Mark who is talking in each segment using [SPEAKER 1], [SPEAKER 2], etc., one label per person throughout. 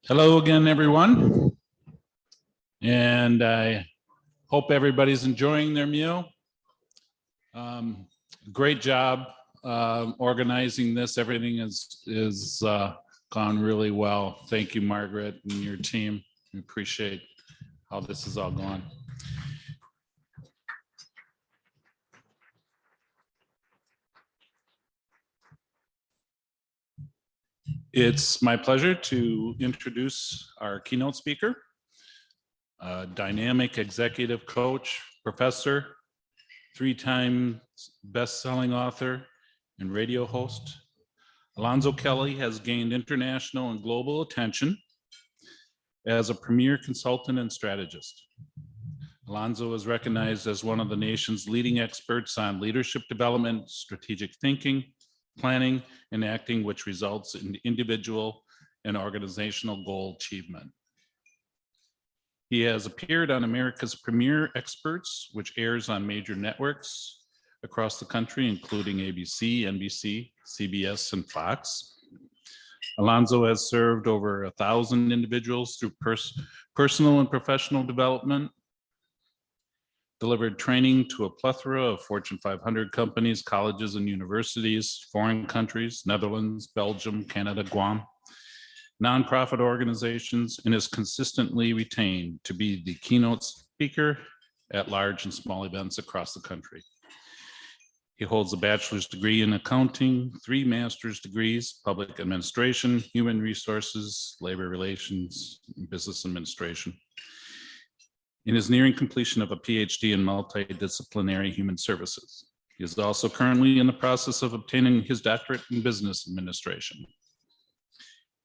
[SPEAKER 1] Hello again, everyone. And I hope everybody's enjoying their meal. Great job organizing this. Everything is gone really well. Thank you, Margaret, and your team. We appreciate how this is all going. It's my pleasure to introduce our keynote speaker, a dynamic executive coach, professor, 3-time best-selling author, and radio host. Alonzo Kelly has gained international and global attention as a premier consultant and strategist. Alonzo is recognized as one of the nation's leading experts on leadership development, strategic thinking, planning, and acting, which results in individual and organizational goal achievement. He has appeared on America's Premier Experts, which airs on major networks across the country, including ABC, NBC, CBS, and Fox. Alonzo has served over 1,000 individuals through personal and professional development, delivered training to a plethora of Fortune 500 companies, colleges, and universities, foreign countries, Netherlands, Belgium, Canada, Guam, nonprofit organizations, and is consistently retained to be the keynote speaker at large and small events across the country. He holds a bachelor's degree in accounting, 3 master's degrees, public administration, human resources, labor relations, and business administration, and is nearing completion of a PhD in multidisciplinary human services. He is also currently in the process of obtaining his doctorate in business administration.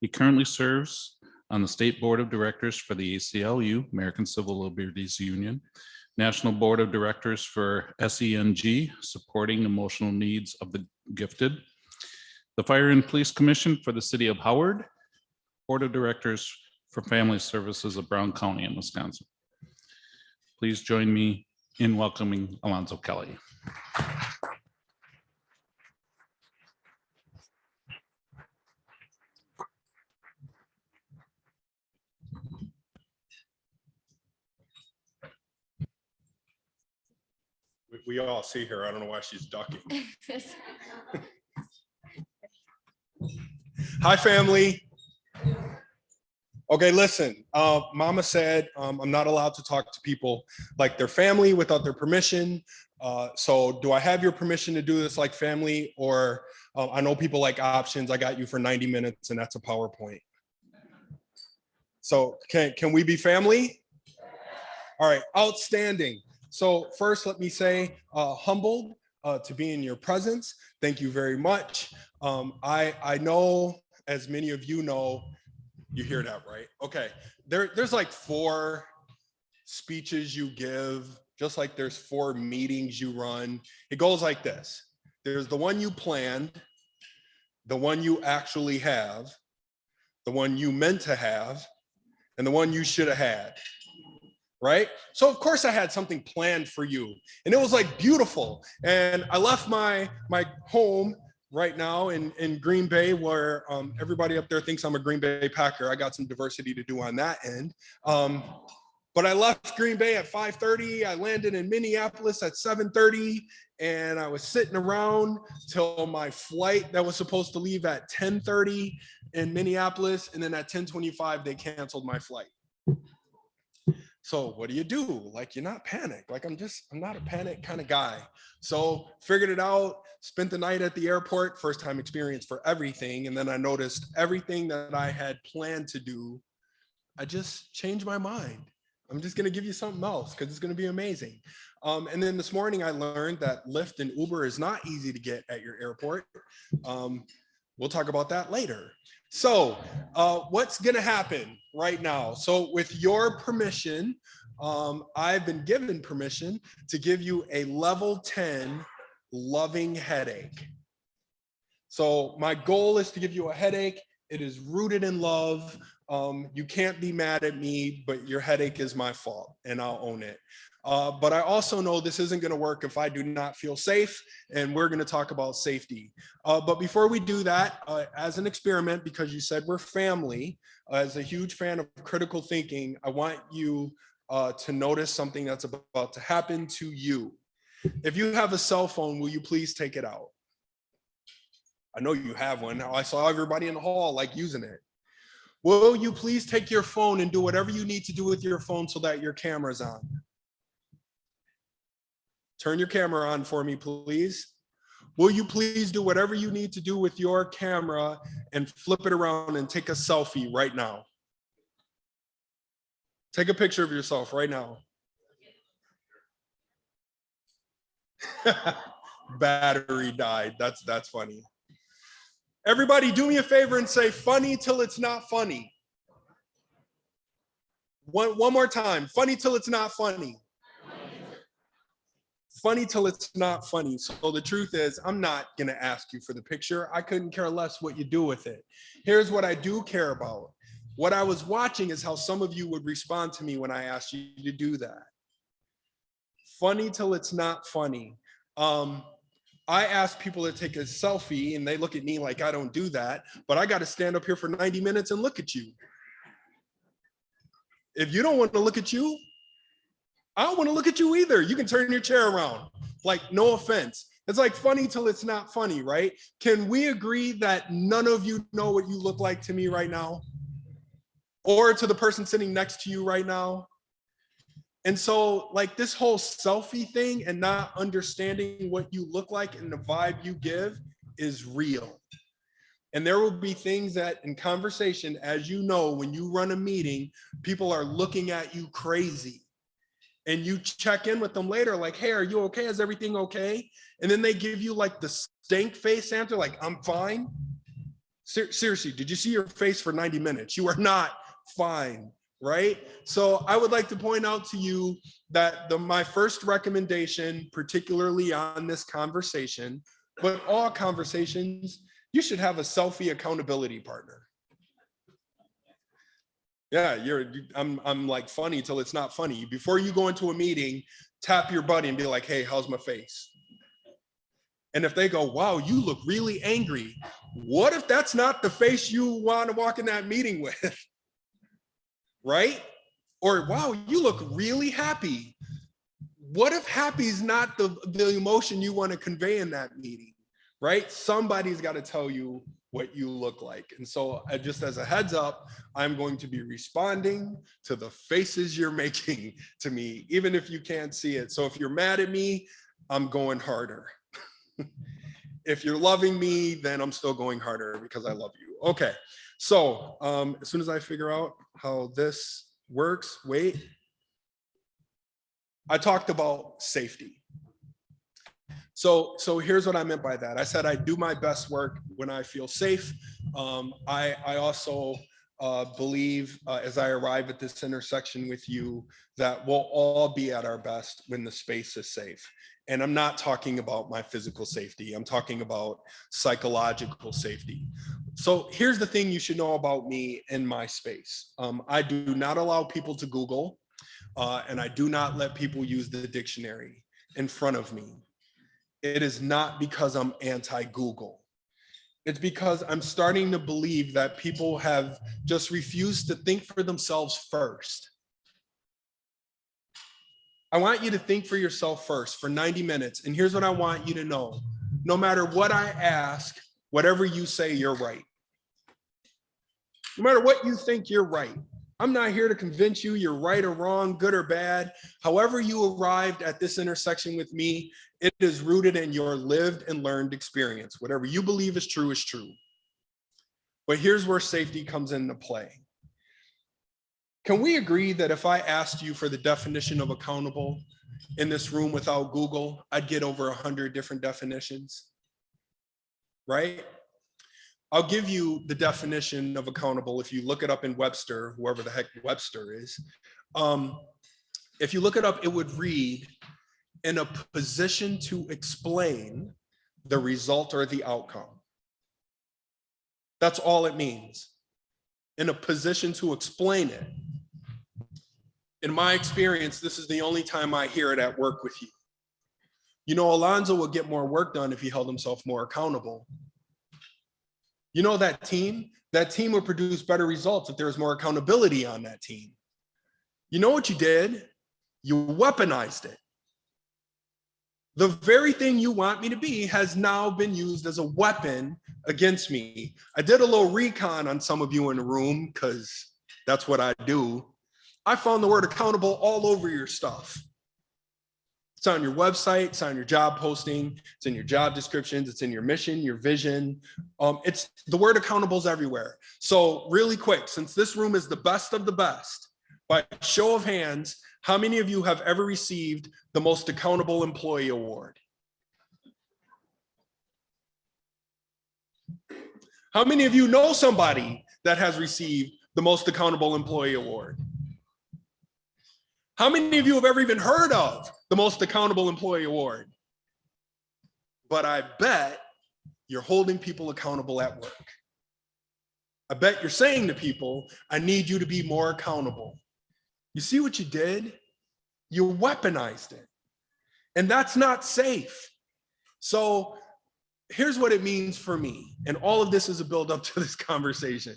[SPEAKER 1] He currently serves on the State Board of Directors for the ACLU, American Civil Liberties Union, National Board of Directors for SENG, supporting emotional needs of the gifted, the Fire and Police Commission for the City of Howard, Board of Directors for Family Services of Brown County in Wisconsin. Please join me in welcoming Alonzo Kelly.
[SPEAKER 2] We all see her. I don't know why she's ducking. Hi, family. Okay, listen, Mama said I'm not allowed to talk to people like their family without their permission. So do I have your permission to do this like family? Or I know people like options. I got you for 90 minutes and that's a PowerPoint. So can we be family? All right, outstanding. So first, let me say humbled to be in your presence. Thank you very much. I know, as many of you know, you hear that, right? Okay, there's like 4 speeches you give, just like there's 4 meetings you run. It goes like this. There's the one you planned, the one you actually have, the one you meant to have, and the one you should have had, right? So of course I had something planned for you, and it was like beautiful. And I left my home right now in Green Bay, where everybody up there thinks I'm a Green Bay Packer. I got some diversity to do on that end. But I left Green Bay at 5:30. I landed in Minneapolis at 7:30, and I was sitting around till my flight that was supposed to leave at 10:30 in Minneapolis, and then at 10:25 they canceled my flight. So what do? Like, you're not panicked. Like, I'm not a panic kind of guy. So figured it out, spent the night at the airport, first time experience for everything. And then I noticed everything that I had planned to do, I just changed my mind. I'm just gonna give you something else because it's gonna be amazing. And then this morning I learned that Lyft and Uber is not easy to get at your airport. We'll talk about that later. So what's gonna happen right now? So with your permission, I've been given permission to give you a level 10 loving headache. So my goal is to give you a headache. It is rooted in love. You can't be mad at me, but your headache is my fault and I'll own it. But I also know this isn't going to work if I do not feel safe, and we're going to talk about safety. But before we do that, as an experiment, because you said we're family, as a huge fan of critical thinking, I want you to notice something that's about to happen to you. If you have a cell phone, will you please take it out? I know you have one. I saw everybody in the hall like using it. Will you please take your phone and do whatever you need to do with your phone so that your camera's on? Turn your camera on for me, please. Will you please do whatever you need to do with your camera and flip it around and take a selfie right now? Take a picture of yourself right now. Battery died. That's funny. Everybody do me a favor and say funny till it's not funny. One more time. Funny till it's not funny. Funny till it's not funny. So the truth is, I'm not going to ask you for the picture. I couldn't care less what you do with it. Here's what I do care about. What I was watching is how some of you would respond to me when I asked you to do that. Funny till it's not funny. I ask people to take a selfie and they look at me like I don't do that, but I got to stand up here for 90 minutes and look at you. If you don't want to look at you, I don't want to look at you either. You can turn your chair around. Like, no offense. It's like funny till it's not funny, right? Can we agree that none of you know what you look like to me right now? Or to the person sitting next to you right now? And so like this whole selfie thing and not understanding what you look like and the vibe you give is real. And there will be things that in conversation, as you know, when you run a meeting, people are looking at you crazy. And you check in with them later, like, hey, are you okay? Is everything okay? And then they give you like the stank face answer, like, I'm fine. Seriously, did you see your face for 90 minutes? You are not fine, right? So I would like to point out to you that my first recommendation, particularly on this conversation, but all conversations, you should have a selfie accountability partner. Yeah, I'm like funny till it's not funny. Before you go into a meeting, tap your buddy and be like, hey, how's my face? And if they go, wow, you look really angry. What if that's not the face you want to walk in that meeting with? Right? Or, wow, you look really happy. What if happy is not the emotion you want to convey in that meeting? Right? Somebody's got to tell you what you look like. And so just as a heads up, I'm going to be responding to the faces you're making to me, even if you can't see it. So if you're mad at me, I'm going harder. If you're loving me, then I'm still going harder because I love you. Okay. So as soon as I figure out how this works, wait. I talked about safety. So here's what I meant by that. I said I do my best work when I feel safe. I also believe as I arrive at this intersection with you that we'll all be at our best when the space is safe. And I'm not talking about my physical safety. I'm talking about psychological safety. So here's the thing you should know about me in my space. I do not allow people to Google, and I do not let people use the dictionary in front of me. It is not because I'm anti-Google. It's because I'm starting to believe that people have just refused to think for themselves first. I want you to think for yourself first for 90 minutes. And here's what I want you to know. No matter what I ask, whatever you say, you're right. No matter what you think, you're right. I'm not here to convince you you're right or wrong, good or bad. However you arrived at this intersection with me, it is rooted in your lived and learned experience. Whatever you believe is true is true. But here's where safety comes into play. Can we agree that if I asked you for the definition of accountable in this room without Google, I'd get over 100 different definitions, right? I'll give you the definition of accountable if you look it up in Webster, whoever the heck Webster is. If you look it up, it would read, in a position to explain the result or the outcome. That's all it means. In a position to explain it. In my experience, this is the only time I hear it at work with you. You know, Alonzo would get more work done if he held himself more accountable. You know, that team would produce better results if there was more accountability on that team. You know what you did? You weaponized it. The very thing you want me to be has now been used as a weapon against me. I did a little recon on some of you in the room because that's what I do. I found the word accountable all over your stuff. It's on your website, it's on your job posting, it's in your job descriptions, it's in your mission, your vision. It's the word accountable is everywhere. So really quick, since this room is the best of the best, by show of hands, how many of you have ever received the Most Accountable Employee Award? How many of you know somebody that has received the Most Accountable Employee Award? How many of you have ever even heard of the Most Accountable Employee Award? But I bet you're holding people accountable at work. I bet you're saying to people, I need you to be more accountable. You see what you did? You weaponized it. And that's not safe. So here's what it means for me. And all of this is a build up to this conversation.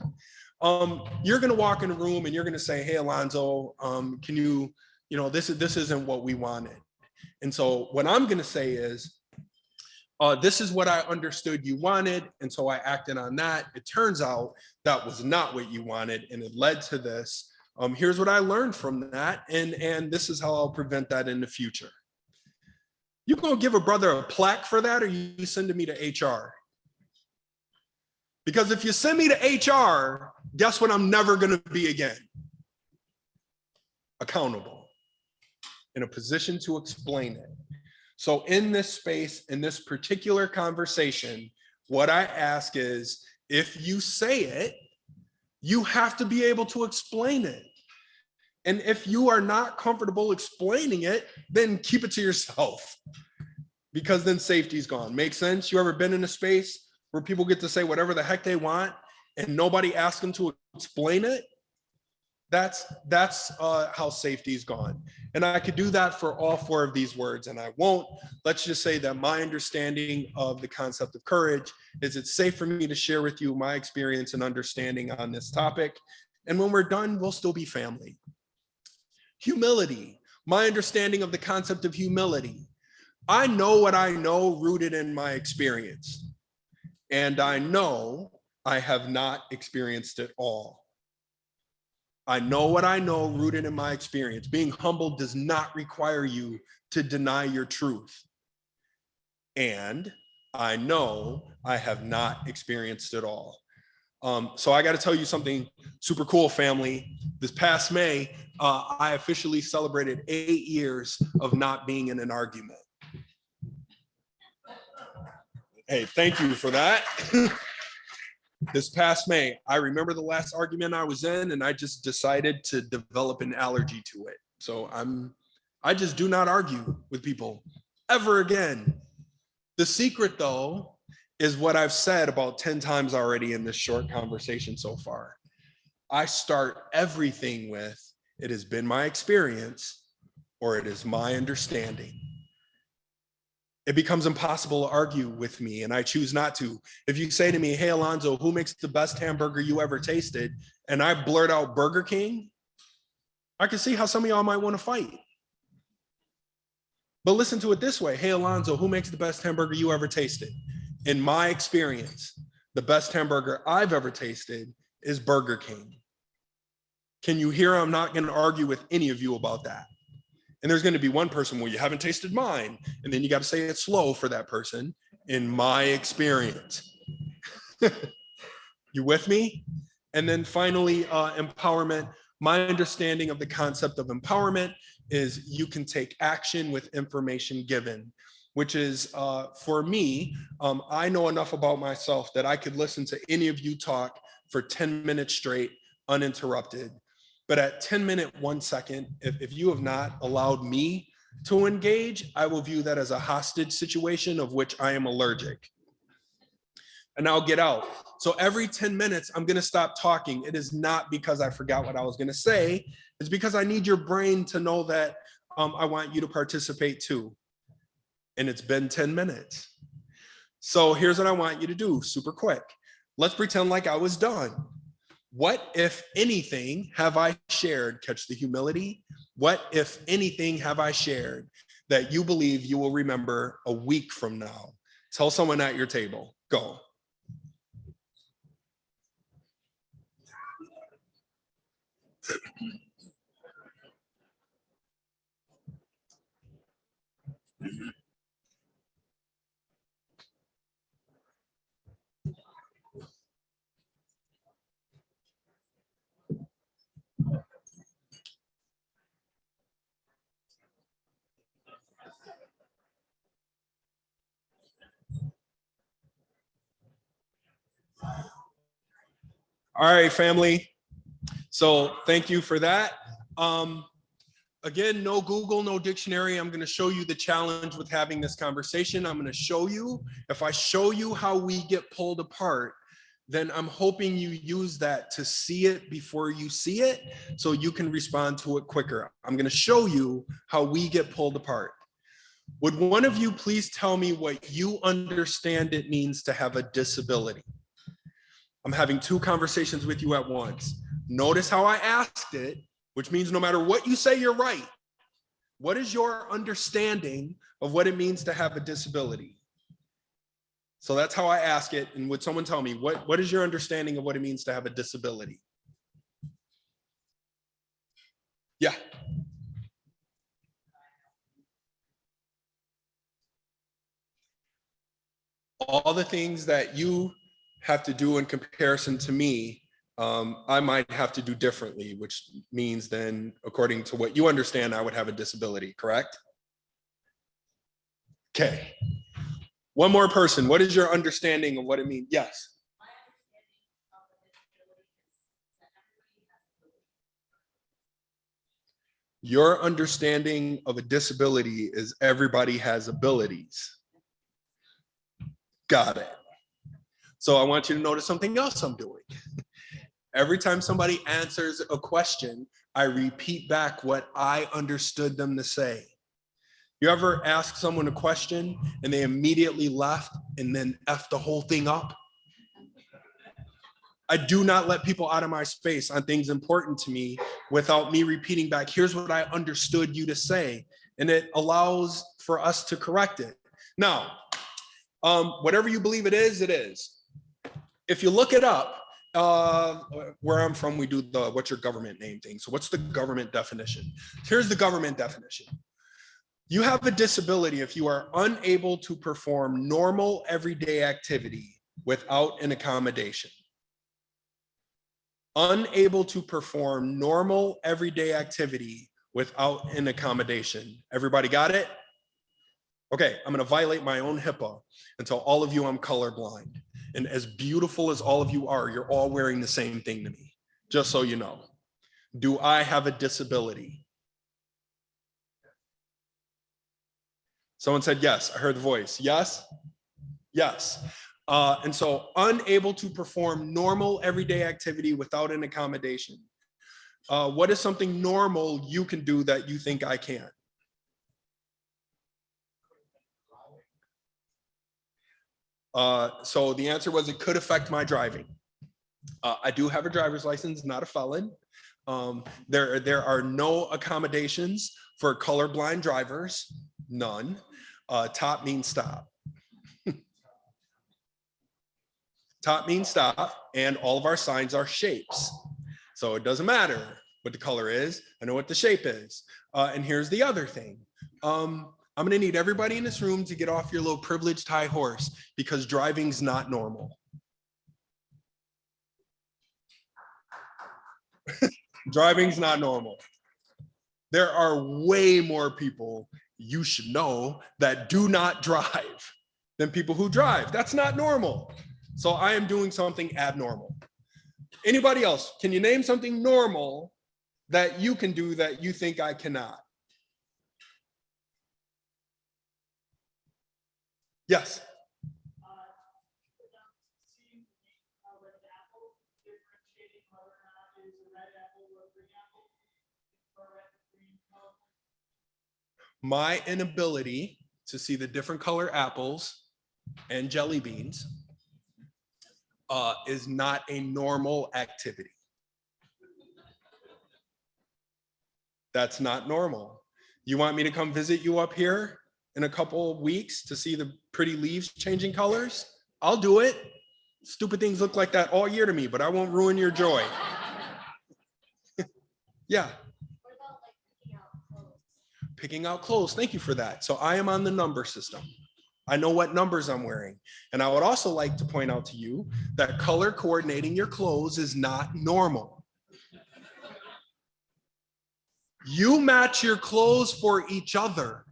[SPEAKER 2] You're going to walk in a room and you're going to say, hey, Alonzo, can you this isn't what we wanted. And so what I'm going to say is, this is what I understood you wanted. And so I acted on that. It turns out that was not what you wanted. And it led to this. Here's what I learned from that. And this is how I'll prevent that in the future. You going to give a brother a plaque for that, or you sending me to HR? Because if you send me to HR, guess what I'm never going to be again? Accountable. In a position to explain it. So in this space, in this particular conversation, what I ask is, if you say it, you have to be able to explain it. And if you are not comfortable explaining it, then keep it to yourself, because then safety's gone. Make sense? You ever been in a space where people get to say whatever the heck they want and nobody asks them to explain it? That's how safety's gone. And I could do that for all four of these words, and I won't. Let's just say that my understanding of the concept of courage is it's safe for me to share with you my experience and understanding on this topic. And when we're done, we'll still be family. Humility, my understanding of the concept of humility. I know what I know rooted in my experience. And I know I have not experienced it all. I know what I know rooted in my experience. Being humble does not require you to deny your truth. And I know I have not experienced it all. So I got to tell you something super cool, family. This past May, I officially celebrated 8 years of not being in an argument. Hey, thank you for that. This past May, I remember the last argument I was in, and I just decided to develop an allergy to it. So I just do not argue with people ever again. The secret, though, is what I've said about 10 times already in this short conversation so far. I start everything with, it has been my experience, or it is my understanding. It becomes impossible to argue with me, and I choose not to. If you say to me, hey, Alonzo, who makes the best hamburger you ever tasted? And I blurt out Burger King, I can see how some of y'all might want to fight. But listen to it this way. Hey, Alonzo, who makes the best hamburger you ever tasted? In my experience, the best hamburger I've ever tasted is Burger King. Can you hear I'm not going to argue with any of you about that? And there's going to be one person, well, you haven't tasted mine. And then you got to say it slow for that person. In my experience. You with me? And then finally, empowerment. My understanding of the concept of empowerment is you can take action with information given, which is for me, I know enough about myself that I could listen to any of you talk for 10 minutes straight, uninterrupted. But at 10 minute, 1 second, if you have not allowed me to engage, I will view that as a hostage situation of which I am allergic. and I'll get out. So every 10 minutes, I'm gonna stop talking. It is not because I forgot what I was gonna say. It's because I need your brain to know that I want you to participate too. And it's been 10 minutes. So here's what I want you to do, super quick. Let's pretend like I was done. What, if anything, have I shared? Catch the humility. What, if anything, have I shared that you believe you will remember a week from now? Tell someone at your table. Go. All right, family. So thank you for that. Again, no Google, no dictionary. I'm going to show you the challenge with having this conversation. I'm going to show you, if I show you how we get pulled apart, then I'm hoping you use that to see it before you see it so you can respond to it quicker. I'm going to show you how we get pulled apart. Would one of you please tell me what you understand it means to have a disability? I'm having two conversations with you at once. Notice how I asked it, which means no matter what you say, you're right. What is your understanding of what it means to have a disability? So that's how I ask it. And would someone tell me, what is your understanding of what it means to have a disability? Yeah. All the things that you have to do in comparison to me, I might have to do differently, which means then, according to what you understand, I would have a disability, correct? Okay. One more person. What is your understanding of what it means? Yes. Your understanding of a disability is everybody has abilities. Got it. So I want you to notice something else I'm doing. Every time somebody answers a question, I repeat back what I understood them to say. You ever ask someone a question and they immediately left and then F the whole thing up? I do not let people out of my space on things important to me without me repeating back, here's what I understood you to say. And it allows for us to correct it. Now, whatever you believe it is, it is. If you look it up, where I'm from, we do the what's your government name thing. So what's the government definition? Here's the government definition. You have a disability if you are unable to perform normal everyday activity without an accommodation. Unable to perform normal everyday activity without an accommodation. Everybody got it? Okay, I'm gonna violate my own HIPAA and tell all of you I'm colorblind. And as beautiful as all of you are, you're all wearing the same thing to me, just so you know. Do I have a disability? Someone said yes, I heard the voice. Yes? Yes. And so unable to perform normal everyday activity without an accommodation. What is something normal you can do that you think I can't? So the answer was it could affect my driving. I do have a driver's license, not a felon. There are no accommodations for colorblind drivers, none. Top means stop. Top means stop, and all of our signs are shapes. So it doesn't matter what the color is, I know what the shape is. And here's the other thing. I'm gonna need everybody in this room to get off your little privileged high horse because driving's not normal. Driving's not normal. There are way more people you should know that do not drive than people who drive. That's not normal. So I am doing something abnormal. Anybody else? Can you name something normal that you can do that you think I cannot? Yes. My inability to see the different color apples and jelly beans is not a normal activity. That's not normal. You want me to come visit you up here in a couple of weeks to see the pretty leaves changing colors? I'll do it. Stupid things look like that all year to me, but I won't ruin your joy. Yeah.
[SPEAKER 3] What about like picking out clothes?
[SPEAKER 2] Picking out clothes. Thank you for that. So I am on the number system. I know what numbers I'm wearing. And I would also like to point out to you that color coordinating your clothes is not normal. You match your clothes for each other.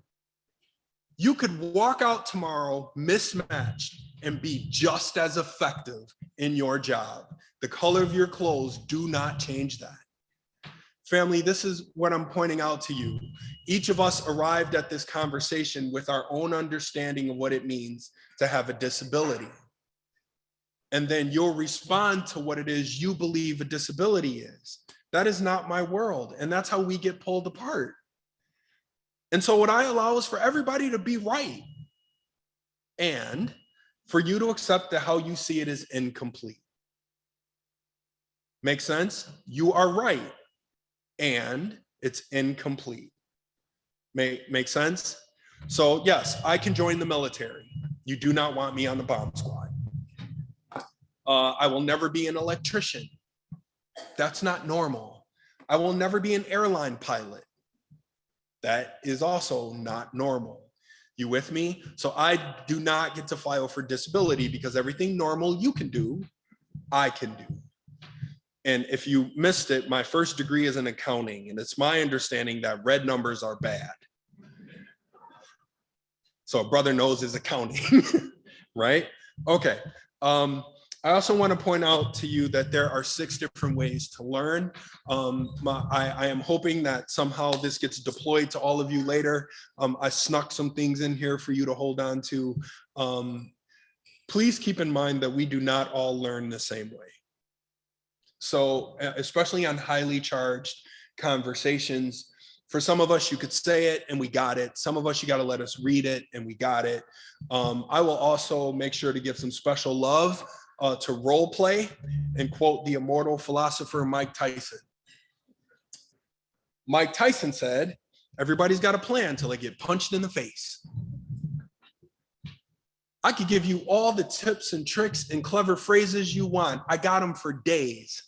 [SPEAKER 2] You could walk out tomorrow mismatched and be just as effective in your job. The color of your clothes do not change that. Family, this is what I'm pointing out to you. Each of us arrived at this conversation with our own understanding of what it means to have a disability. And then you'll respond to what it is you believe a disability is. That is not my world. And that's how we get pulled apart. And so what I allow is for everybody to be right and for you to accept that how you see it is incomplete. Make sense? You are right and it's incomplete. Make sense? So yes, I can join the military. You do not want me on the bomb squad. I will never be an electrician. That's not normal. I will never be an airline pilot. That is also not normal. You with me? So I do not get to file for disability because everything normal you can do, I can do. And if you missed it, my first degree is in accounting, and it's my understanding that red numbers are bad. So a brother knows his accounting, right? Okay. I also want to point out to you that there are 6 different ways to learn. I am hoping that somehow this gets deployed to all of you later. I snuck some things in here for you to hold on to. Please keep in mind that we do not all learn the same way. So especially on highly charged conversations, for some of us, you could say it and we got it. Some of us, you got to let us read it and we got it. I will also make sure to give some special love to role play and quote the immortal philosopher Mike Tyson. Mike Tyson said, everybody's got a plan until they get punched in the face. I could give you all the tips and tricks and clever phrases you want. I got them for days,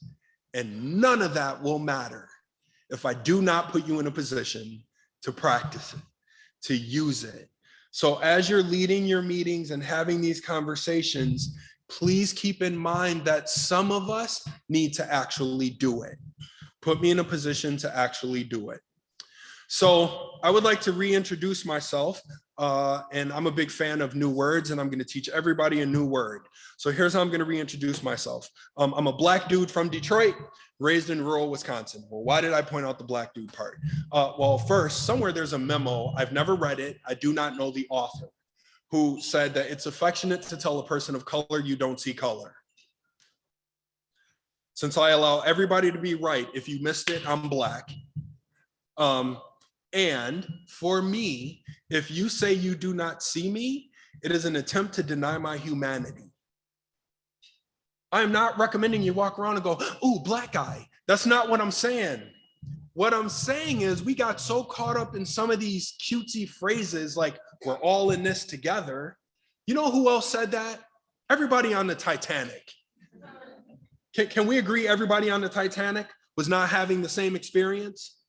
[SPEAKER 2] and none of that will matter if I do not put you in a position to practice it, to use it. So as you're leading your meetings and having these conversations, please keep in mind that some of us need to actually do it. Put me in a position to actually do it. So I would like to reintroduce myself, and I'm a big fan of new words, and I'm going to teach everybody a new word. So here's how I'm going to reintroduce myself. I'm a Black dude from Detroit, raised in rural Wisconsin. Well, why did I point out the Black dude part? Well, first, somewhere there's a memo. I've never read it. I do not know the author, who said that it's affectionate to tell a person of color you don't see color. Since I allow everybody to be right, if you missed it, I'm Black. And for me, if you say you do not see me, it is an attempt to deny my humanity. I am not recommending you walk around and go, ooh, Black guy. That's not what I'm saying. What I'm saying is we got so caught up in some of these cutesy phrases like we're all in this together. You know who else said that? Everybody on the Titanic. Can we agree everybody on the Titanic was not having the same experience?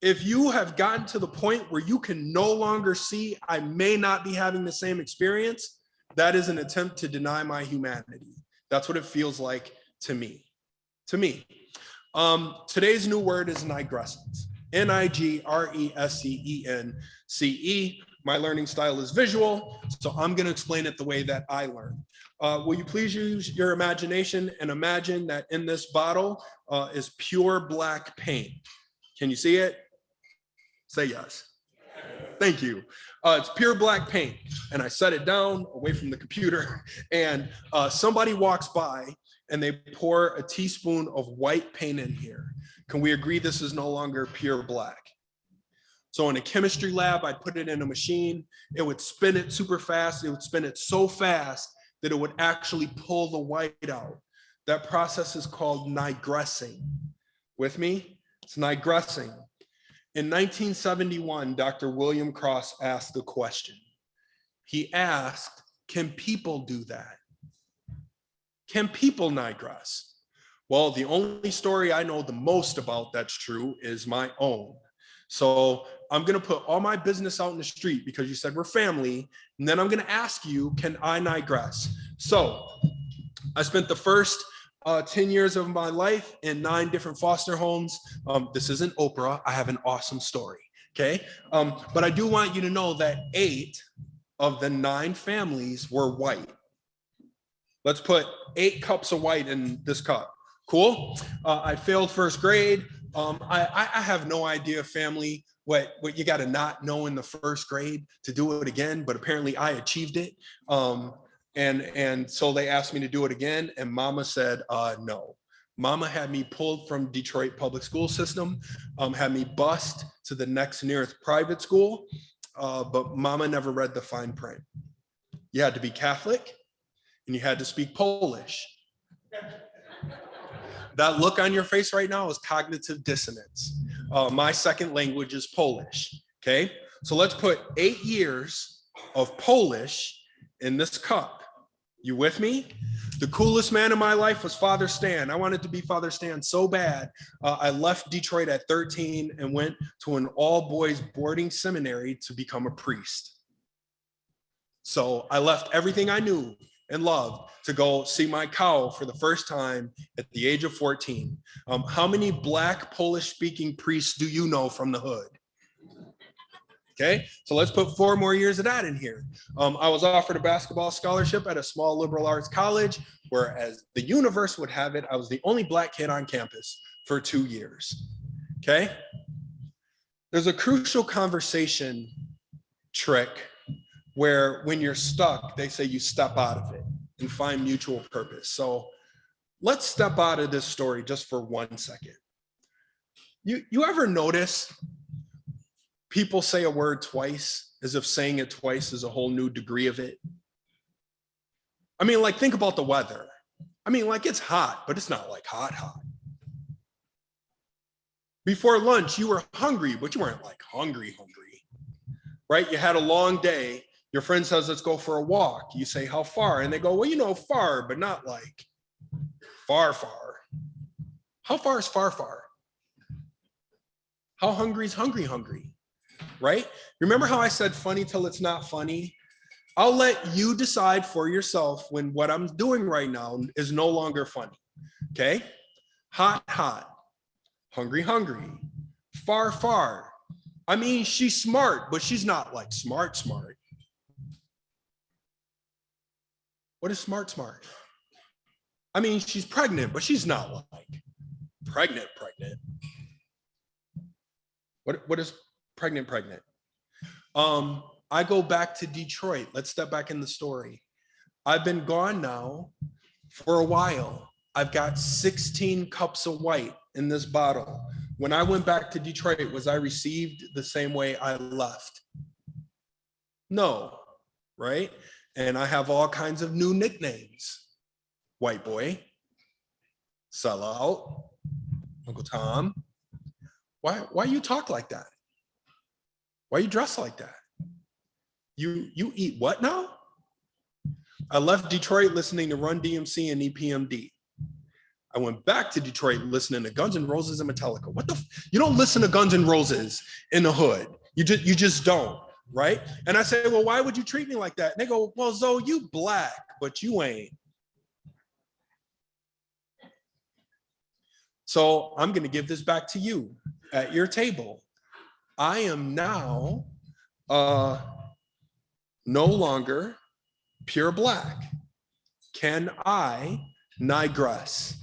[SPEAKER 2] If you have gotten to the point where you can no longer see, I may not be having the same experience, that is an attempt to deny my humanity. That's what it feels like to me. Today's new word is nigrescence. Nigrescence. My learning style is visual, so I'm going to explain it the way that I learn. Will you please use your imagination and imagine that in this bottle is pure black paint. Can you see it? Say yes. Thank you. It's pure black paint. And I set it down away from the computer, and somebody walks by and they pour a teaspoon of white paint in here. Can we agree this is no longer pure black? So in a chemistry lab, I'd put it in a machine. It would spin it super fast. It would spin it so fast that it would actually pull the white out. That process is called nigressing. With me? It's nigressing. In 1971, Dr. William Cross asked the question. He asked, can people do that? Can people nigress? Well, the only story I know the most about that's true is my own. So I'm going to put all my business out in the street because you said we're family. And then I'm going to ask you, can I digress? So I spent the first 10 years of my life in 9 different foster homes. This isn't Oprah. I have an awesome story. Okay. But I do want you to know that 8 of the 9 families were white. Let's put 8 cups of white in this cup. Cool. I failed first grade. I have no idea, family, what you got to not know in the first grade to do it again, but apparently I achieved it. And so they asked me to do it again, and Mama said no. Mama had me pulled from Detroit public school system, had me bused to the next nearest private school, but Mama never read the fine print. You had to be Catholic, and you had to speak Polish. That look on your face right now is cognitive dissonance. My second language is Polish, okay? So let's put 8 years of Polish in this cup. You with me? The coolest man in my life was Father Stan. I wanted to be Father Stan so bad. I left Detroit at 13 and went to an all-boys boarding seminary to become a priest. So I left everything I knew and loved to go see my cow for the first time at the age of 14. How many Black Polish-speaking priests do you know from the hood? Okay, so let's put 4 more years of that in here. I was offered a basketball scholarship at a small liberal arts college, where, as the universe would have it, I was the only Black kid on campus for 2 years. Okay, there's a crucial conversation trick where when you're stuck, they say you step out of it and find mutual purpose. So let's step out of this story just for 1 second. You ever notice people say a word twice as if saying it twice is a whole new degree of it? I mean, like, think about the weather. I mean, like, it's hot, but it's not like hot. Before lunch, you were hungry, but you weren't like hungry, right? You had a long day. Your friend says, let's go for a walk. You say, how far? And they go, well, far, but not like far. How far is far? How hungry is hungry, right? Remember how I said funny till it's not funny? I'll let you decide for yourself when what I'm doing right now is no longer funny, okay? Hot, hungry, far. I mean, she's smart, but she's not like smart. What is smart? I mean, she's pregnant, but she's not like pregnant. What is pregnant? I go back to Detroit. Let's step back in the story. I've been gone now for a while. I've got 16 cups of white in this bottle. When I went back to Detroit, was I received the same way I left? No, right? And I have all kinds of new nicknames. White boy, sellout, Uncle Tom. Why you talk like that? Why you dress like that? You eat what now? I left Detroit listening to Run DMC and EPMD. I went back to Detroit listening to Guns N' Roses and Metallica. You don't listen to Guns N' Roses in the hood. You just don't, right? And I say, well, why would you treat me like that? And they go, well, Zoe, you Black, but you ain't. So I'm going to give this back to you at your table. I am now no longer pure Black. Can I digress?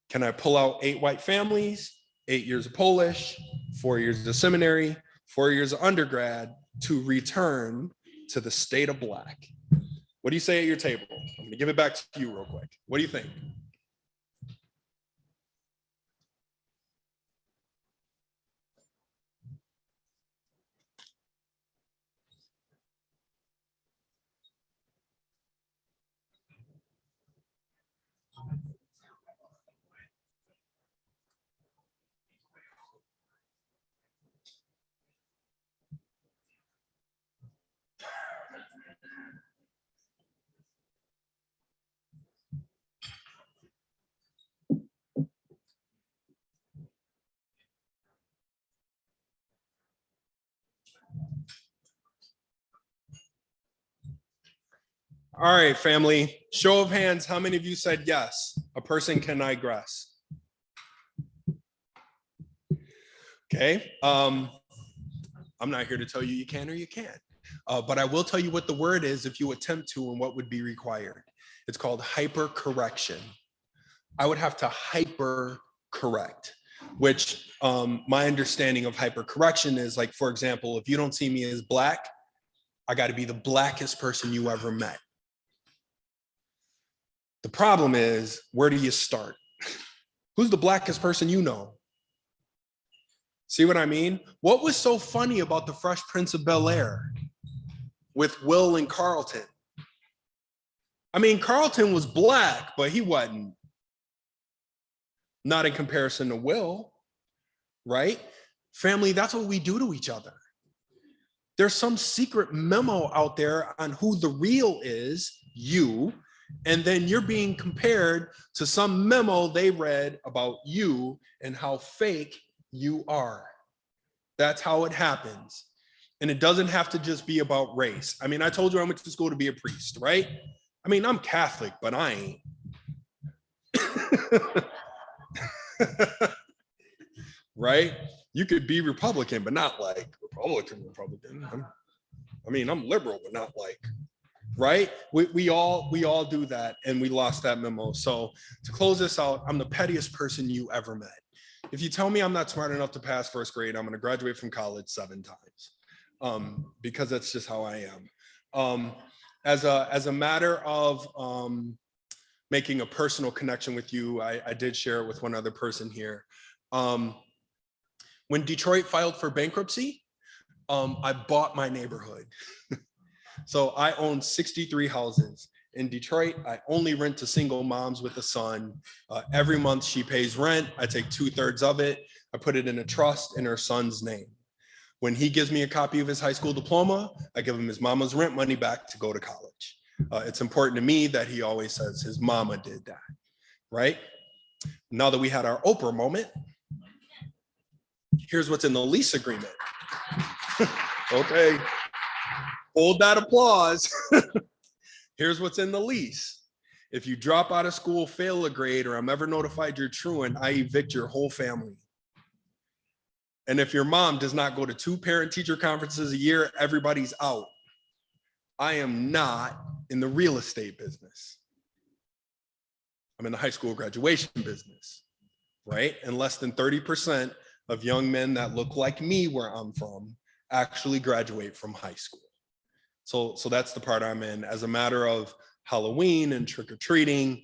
[SPEAKER 2] Can I pull out 8 white families, 8 years of Polish, 4 years of seminary, 4 years of undergrad to return to the state of Black? What do you say at your table? I'm going to give it back to you real quick. What do you think? All right, family. Show of hands, how many of you said yes, a person can digress? Okay. I'm not here to tell you you can or you can't, but I will tell you what the word is if you attempt to and what would be required. It's called hypercorrection. I would have to hyper correct, which my understanding of hypercorrection is like, for example, if you don't see me as black, I got to be the blackest person you ever met. The problem is, where do you start? Who's the blackest person you know? See what I mean? What was so funny about the Fresh Prince of Bel-Air with Will and Carlton? I mean, Carlton was black, but he wasn't. Not in comparison to Will, right? Family, that's what we do to each other. There's some secret memo out there on who the real is, you, and then you're being compared to some memo they read about you and how fake you are. That's how it happens. And it doesn't have to just be about race. I mean, I told you I went to school to be a priest, right? I mean, I'm Catholic, but I ain't. Right? You could be Republican, but not like Republican. I'm liberal, but not like, right? We all do that, and we lost that memo. So to close this out, I'm the pettiest person you ever met. If you tell me I'm not smart enough to pass first grade, I'm going to graduate from college 7 times, because that's just how I am. As a matter of making a personal connection with you, I did share it with one other person here. When Detroit filed for bankruptcy, I bought my neighborhood. So I own 63 houses in Detroit. I only rent to single moms with a son. Every month she pays rent. I take 2/3 of it. I put it in a trust in her son's name. When he gives me a copy of his high school diploma, I give him his mama's rent money back to go to college. It's important to me that he always says his mama did that, right? Now that we had our Oprah moment, here's what's in the lease agreement. Okay, hold that applause. Here's what's in the lease. If you drop out of school, fail a grade, or I'm ever notified you're truant, I evict your whole family. And if your mom does not go to 2 parent-teacher conferences a year, everybody's out. I am not in the real estate business. I'm in the high school graduation business, right? And less than 30% of young men that look like me where I'm from actually graduate from high school. So that's the part I'm in. As a matter of Halloween and trick-or-treating,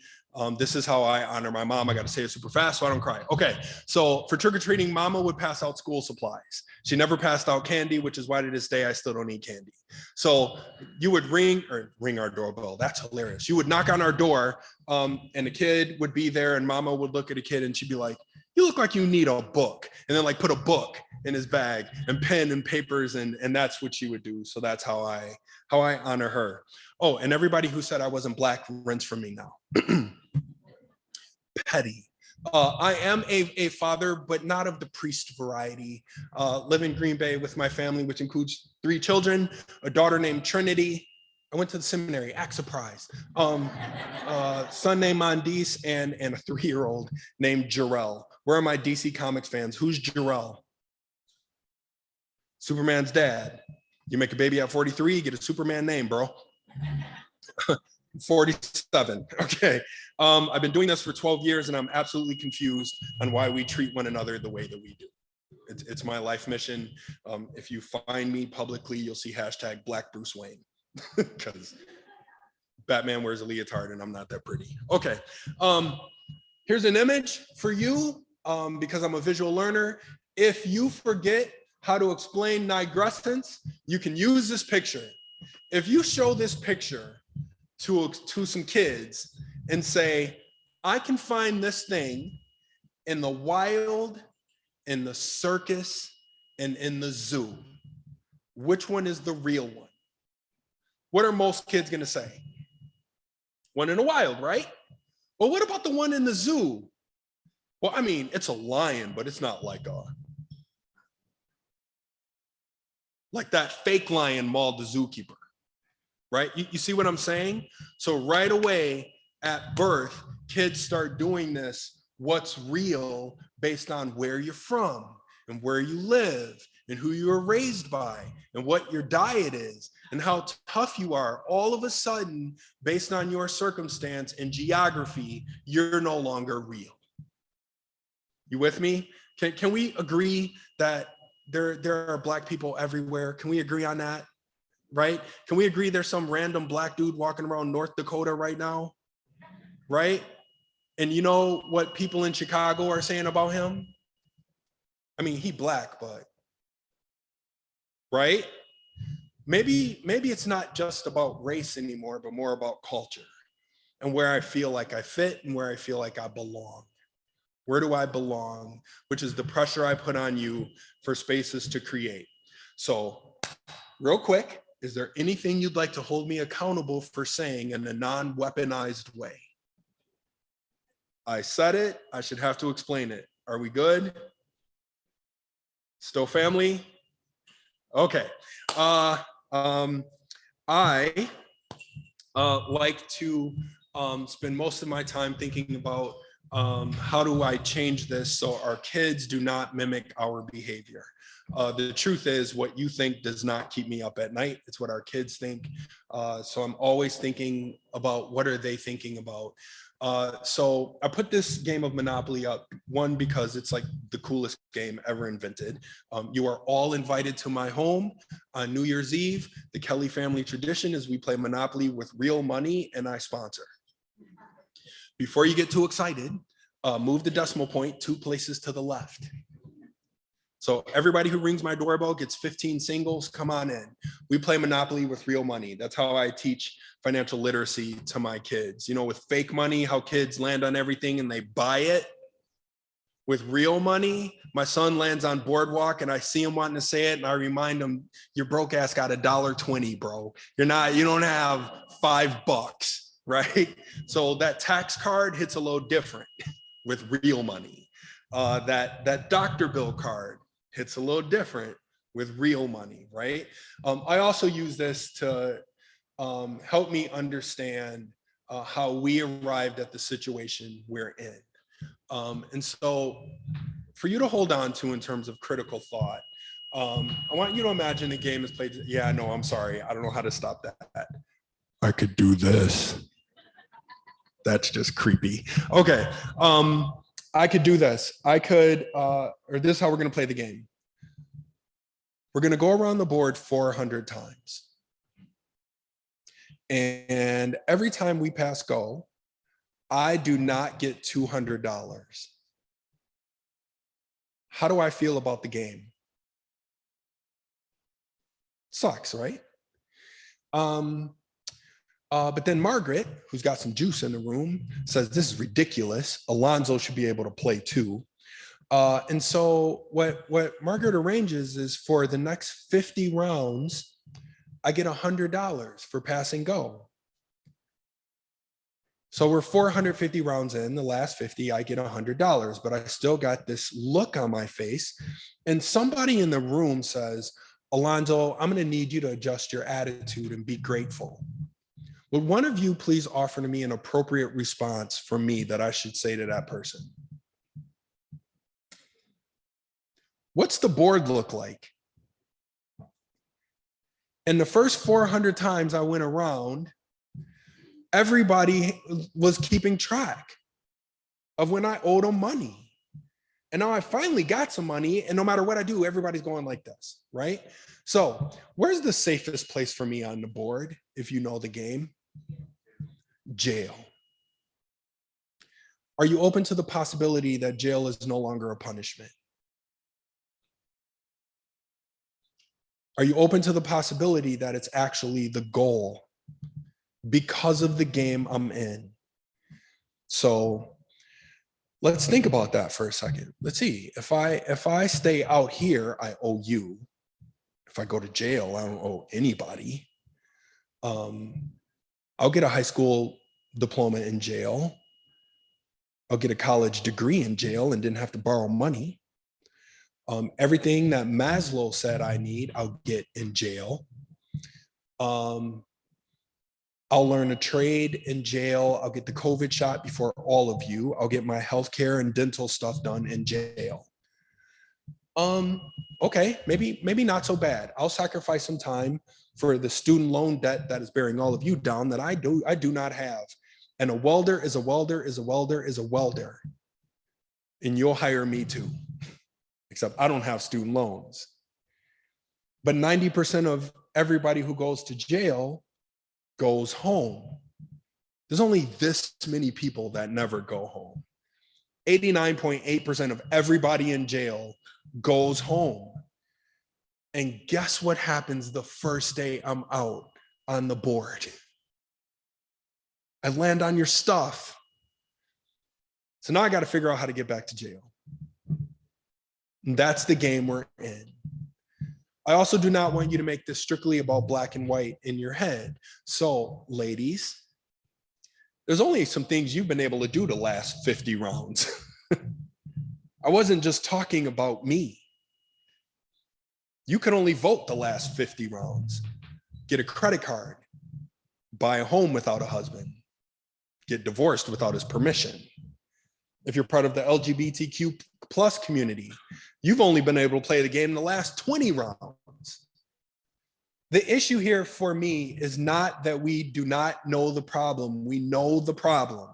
[SPEAKER 2] this is how I honor my mom. I got to say it super fast so I don't cry. Okay, so for trick-or-treating, mama would pass out school supplies. She never passed out candy, which is why to this day I still don't eat candy. So you would ring our doorbell. That's hilarious. You would knock on our door, and a kid would be there, and mama would look at a kid and she'd be like, "You look like you need a book," and then like put a book in his bag and pen and papers, and that's what she would do. So that's how I honor her. Oh, and everybody who said I wasn't black rents from me now. Petty. I am a father, but not of the priest variety. Live in Green Bay with my family, which includes 3 children, a daughter named Trinity. I went to the seminary, act surprised. Son named Mondise and a 3-year-old named Jarrell. Where are my DC Comics fans? Who's Jarrell? Superman's dad. You make a baby at 43, you get a Superman name, bro. 47. Okay. I've been doing this for 12 years and I'm absolutely confused on why we treat one another the way that we do. It's my life mission. If you find me publicly, you'll see hashtag Black Bruce Wayne because Batman wears a leotard and I'm not that pretty. Okay. Here's an image for you because I'm a visual learner. If you forget how to explain nigrescence, you can use this picture. If you show this picture to some kids and say, I can find this thing in the wild, in the circus, and in the zoo. Which one is the real one? What are most kids gonna say? One in the wild, right? Well, what about the one in the zoo? Well, I mean, it's a lion, but it's not like that fake lion mauled the zookeeper, right? You see what I'm saying? So right away at birth, kids start doing this, what's real based on where you're from and where you live and who you were raised by and what your diet is and how tough you are. All of a sudden, based on your circumstance and geography, you're no longer real. You with me? Can we agree that there are Black people everywhere? Can we agree on that? Right? Can we agree there's some random Black dude walking around North Dakota right now? Right? And you know what people in Chicago are saying about him? I mean, he Black, but right? Maybe it's not just about race anymore, but more about culture and where I feel like I fit and where I feel like I belong. Where do I belong? Which is the pressure I put on you for spaces to create. So real quick, is there anything you'd like to hold me accountable for saying in a non-weaponized way? I said it, I should have to explain it. Are we good? Still family? Okay. I like to spend most of my time thinking about how do I change this so our kids do not mimic our behavior. The truth is, what you think does not keep me up at night. It's what our kids think. So I'm always thinking about what are they thinking about. So I put this game of Monopoly up, one, because it's like the coolest game ever invented. You are all invited to my home on New Year's Eve. The Kelly family tradition is we play Monopoly with real money, and I sponsor. Before you get too excited, move the decimal point 2 places to the left. So everybody who rings my doorbell gets 15 singles, come on in. We play Monopoly with real money. That's how I teach financial literacy to my kids. You know, with fake money, how kids land on everything and they buy it. With real money, my son lands on Boardwalk and I see him wanting to say it and I remind him, your broke ass got $1.20, bro. You don't have $5. Right? So that tax card hits a little different with real money. That doctor bill card hits a little different with real money, right? I also use this to help me understand how we arrived at the situation we're in. And so for you to hold on to in terms of critical thought, I want you to imagine the game is played. Yeah, no, I'm sorry. I don't know how to stop that. I could do this. That's just creepy. Okay. I could do this. I could, or this is how we're going to play the game. We're going to go around the board 400 times. And every time we pass go, I do not get $200. How do I feel about the game? Sucks, right? But then Margaret, who's got some juice in the room, says, this is ridiculous. Alonzo should be able to play too. And so what Margaret arranges is for the next 50 rounds, I get $100 for passing go. So we're 450 rounds in, the last 50, I get $100, but I still got this look on my face. And somebody in the room says, Alonzo, I'm gonna need you to adjust your attitude and be grateful. Would one of you please offer to me an appropriate response from me that I should say to that person? What's the board look like? And the first 400 times I went around, everybody was keeping track of when I owed them money. And now I finally got some money, and no matter what I do, everybody's going like this, right? So where's the safest place for me on the board, if you know the game? Jail. Are you open to the possibility that jail is no longer a punishment? Are you open to the possibility that it's actually the goal because of the game I'm in? So let's think about that for a second. Let's see, if I stay out here, I owe you. If I go to jail, I don't owe anybody. I'll get a high school diploma in jail. I'll get a college degree in jail and didn't have to borrow money. Everything that Maslow said I need, I'll get in jail. I'll learn a trade in jail. I'll get the COVID shot before all of you. I'll get my healthcare and dental stuff done in jail. Okay, maybe not so bad. I'll sacrifice some time for the student loan debt that is bearing all of you down that I do not have. And a welder is a welder is a welder is a welder. And you'll hire me too, except I don't have student loans. But 90% of everybody who goes to jail goes home. There's only this many people that never go home. 89.8% of everybody in jail goes home. And guess what happens the first day I'm out on the board? I land on your stuff. So now I got to figure out how to get back to jail. And that's the game we're in. I also do not want you to make this strictly about black and white in your head. So, ladies, there's only some things you've been able to do to last 50 rounds. I wasn't just talking about me. You can only vote the last 50 rounds, get a credit card, buy a home without a husband, get divorced without his permission. If you're part of the LGBTQ plus community, you've only been able to play the game in the last 20 rounds. The issue here for me is not that we do not know the problem. We know the problem.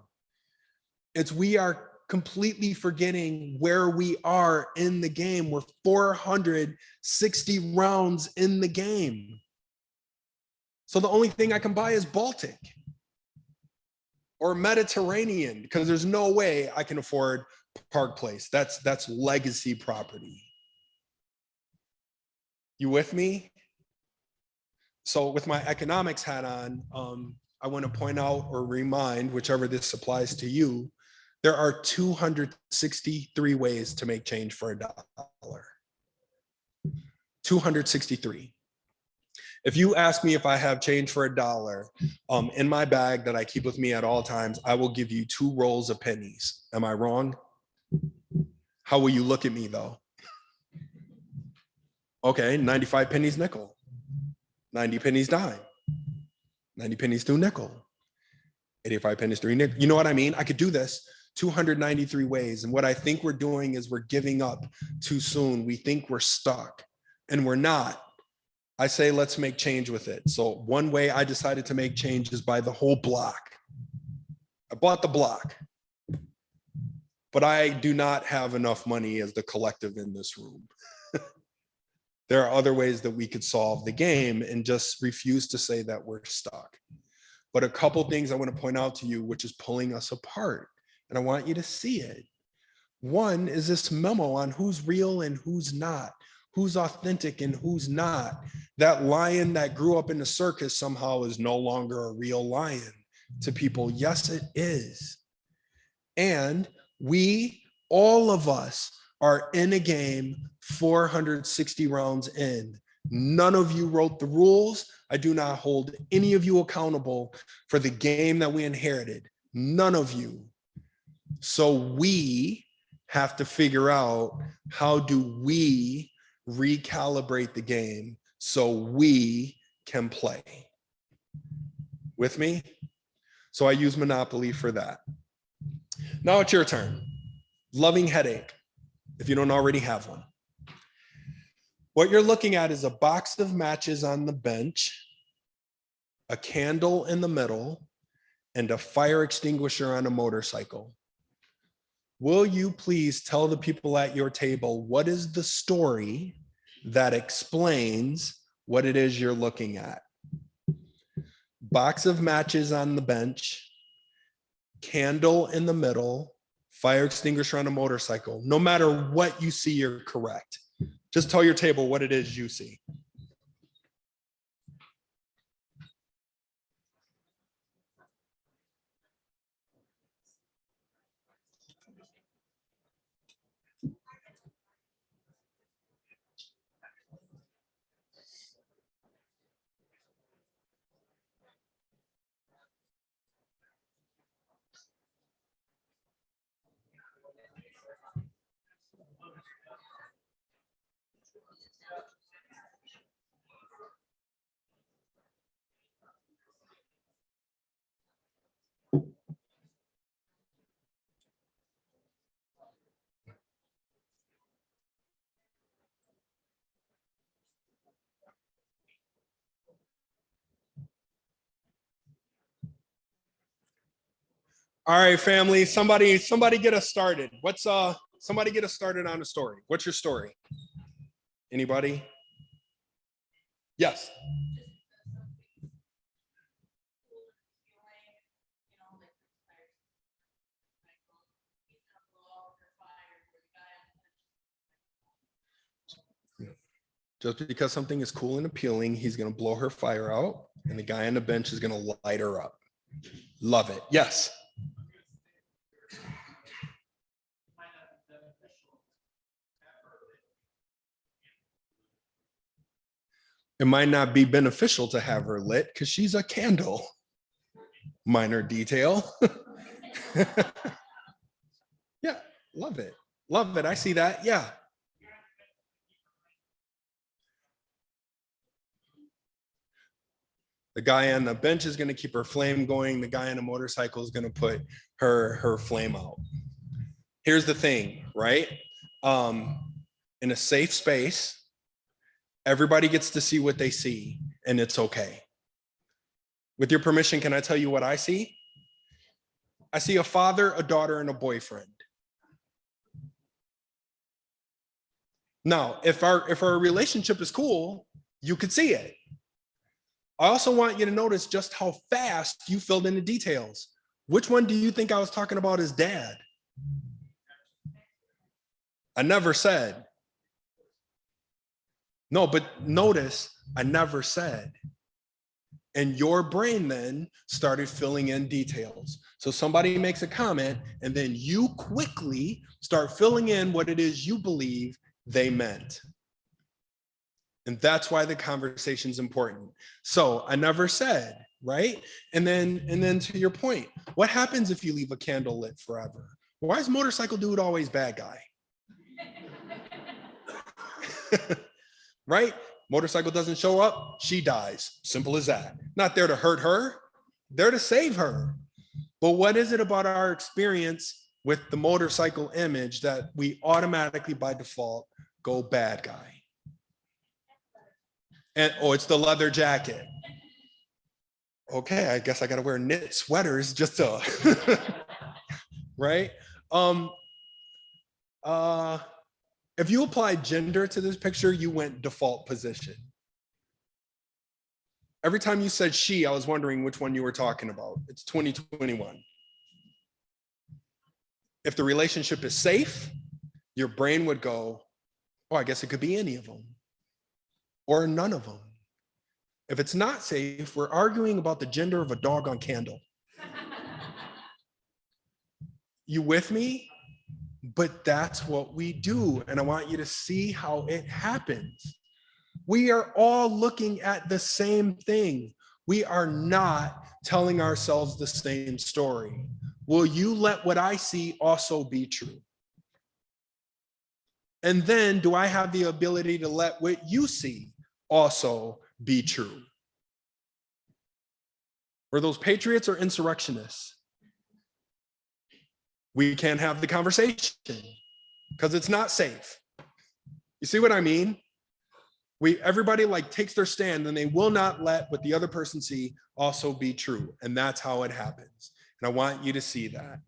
[SPEAKER 2] It's we are completely forgetting where we are in the game. We're 460 rounds in the game. So the only thing I can buy is Baltic or Mediterranean, because there's no way I can afford Park Place. That's legacy property. You with me? So with my economics hat on, I want to point out or remind, whichever this applies to you, there are 263 ways to make change for $1. 263. If you ask me if I have change for $1 in my bag that I keep with me at all times, I will give you 2 rolls of pennies. Am I wrong? How will you look at me though? Okay, 95 pennies nickel, 90 pennies dime, 90 pennies 2 nickel, 85 pennies 3 nickel. You know what I mean? I could do this 293 ways. And what I think we're doing is we're giving up too soon. We think we're stuck and we're not. I say, let's make change with it. So one way I decided to make change is by the whole block. I bought the block, but I do not have enough money as the collective in this room. There are other ways that we could solve the game and just refuse to say that we're stuck. But a couple things I want to point out to you, which is pulling us apart. And I want you to see it. One is this memo on who's real and who's not, who's authentic and who's not. That lion that grew up in the circus somehow is no longer a real lion to people. Yes, it is. And we, all of us, are in a game 460 rounds in. None of you wrote the rules. I do not hold any of you accountable for the game that we inherited. None of you. So we have to figure out, how do we recalibrate the game so we can play? With me? So I use Monopoly for that. Now it's your turn. Loving headache, if you don't already have one. What you're looking at is a box of matches on the bench, a candle in the middle, and a fire extinguisher on a motorcycle. Will you please tell the people at your table what is the story that explains what it is you're looking at? Box of matches on the bench, candle in the middle, fire extinguisher on a motorcycle. No matter what you see, you're correct. Just tell your table what it is you see. All right, family. Somebody get us started. Somebody get us started on a story. What's your story? Anybody? Yes. Just because something is cool and appealing, he's going to blow her fire out, and the guy on the bench is going to light her up. Love it. Yes. It might not be beneficial to have her lit because she's a candle. Minor detail. Yeah, love it. Love it. I see that. Yeah. The guy on the bench is going to keep her flame going. The guy on the motorcycle is going to put her flame out. Here's the thing, right? In a safe space, everybody gets to see what they see, and it's okay. With your permission, can I tell you what I see? I see a father, a daughter, and a boyfriend. Now, if our relationship is cool, you could see it. I also want you to notice just how fast you filled in the details. Which one do you think I was talking about as dad? I never said. No, but notice I never said. And your brain then started filling in details. So somebody makes a comment, and then you quickly start filling in what it is you believe they meant. And that's why the conversation is important. So I never said, right? And then to your point, what happens if you leave a candle lit forever? Why is motorcycle dude always bad guy? Right? Motorcycle doesn't show up, she dies. Simple as that. Not there to hurt her, there to save her. But what is it about our experience with the motorcycle image that we automatically by default go bad guy? And oh, it's the leather jacket. Okay, I guess I gotta wear knit sweaters just to right? If you applied gender to this picture, you went default position. Every time you said she, I was wondering which one you were talking about. It's 2021. If the relationship is safe, your brain would go, oh, I guess it could be any of them or none of them. If it's not safe, we're arguing about the gender of a doggone candle. You with me? But that's what we do. And I want you to see how it happens. We are all looking at the same thing. We are not telling ourselves the same story. Will you let what I see also be true? And then do I have the ability to let what you see also be true? Were those patriots or insurrectionists? We can't have the conversation because it's not safe. You see what I mean? Everybody like takes their stand and they will not let what the other person see also be true. And that's how it happens. And I want you to see that.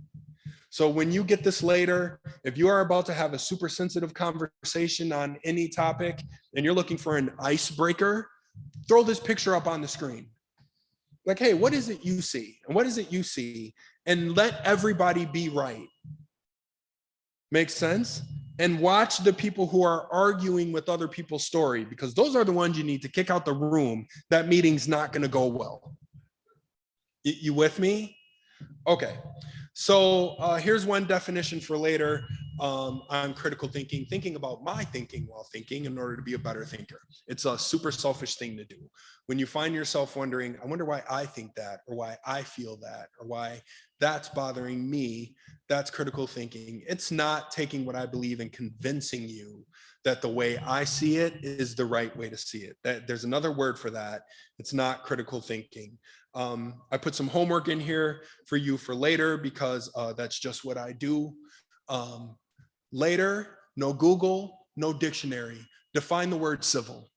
[SPEAKER 2] So when you get this later, if you are about to have a super sensitive conversation on any topic and you're looking for an icebreaker, throw this picture up on the screen. Like, hey, what is it you see? And what is it you see? And let everybody be right. Make sense? And watch the people who are arguing with other people's story, because those are the ones you need to kick out the room. That meeting's not going to go well. You with me? Okay. So here's one definition for later on critical thinking, thinking about my thinking while thinking in order to be a better thinker. It's a super selfish thing to do. When you find yourself wondering, I wonder why I think that, or why I feel that, or why that's bothering me, that's critical thinking. It's not taking what I believe and convincing you that the way I see it is the right way to see it. There's another word for that. It's not critical thinking. I put some homework in here for you for later because that's just what I do. Later, no Google, no dictionary. Define the word civil.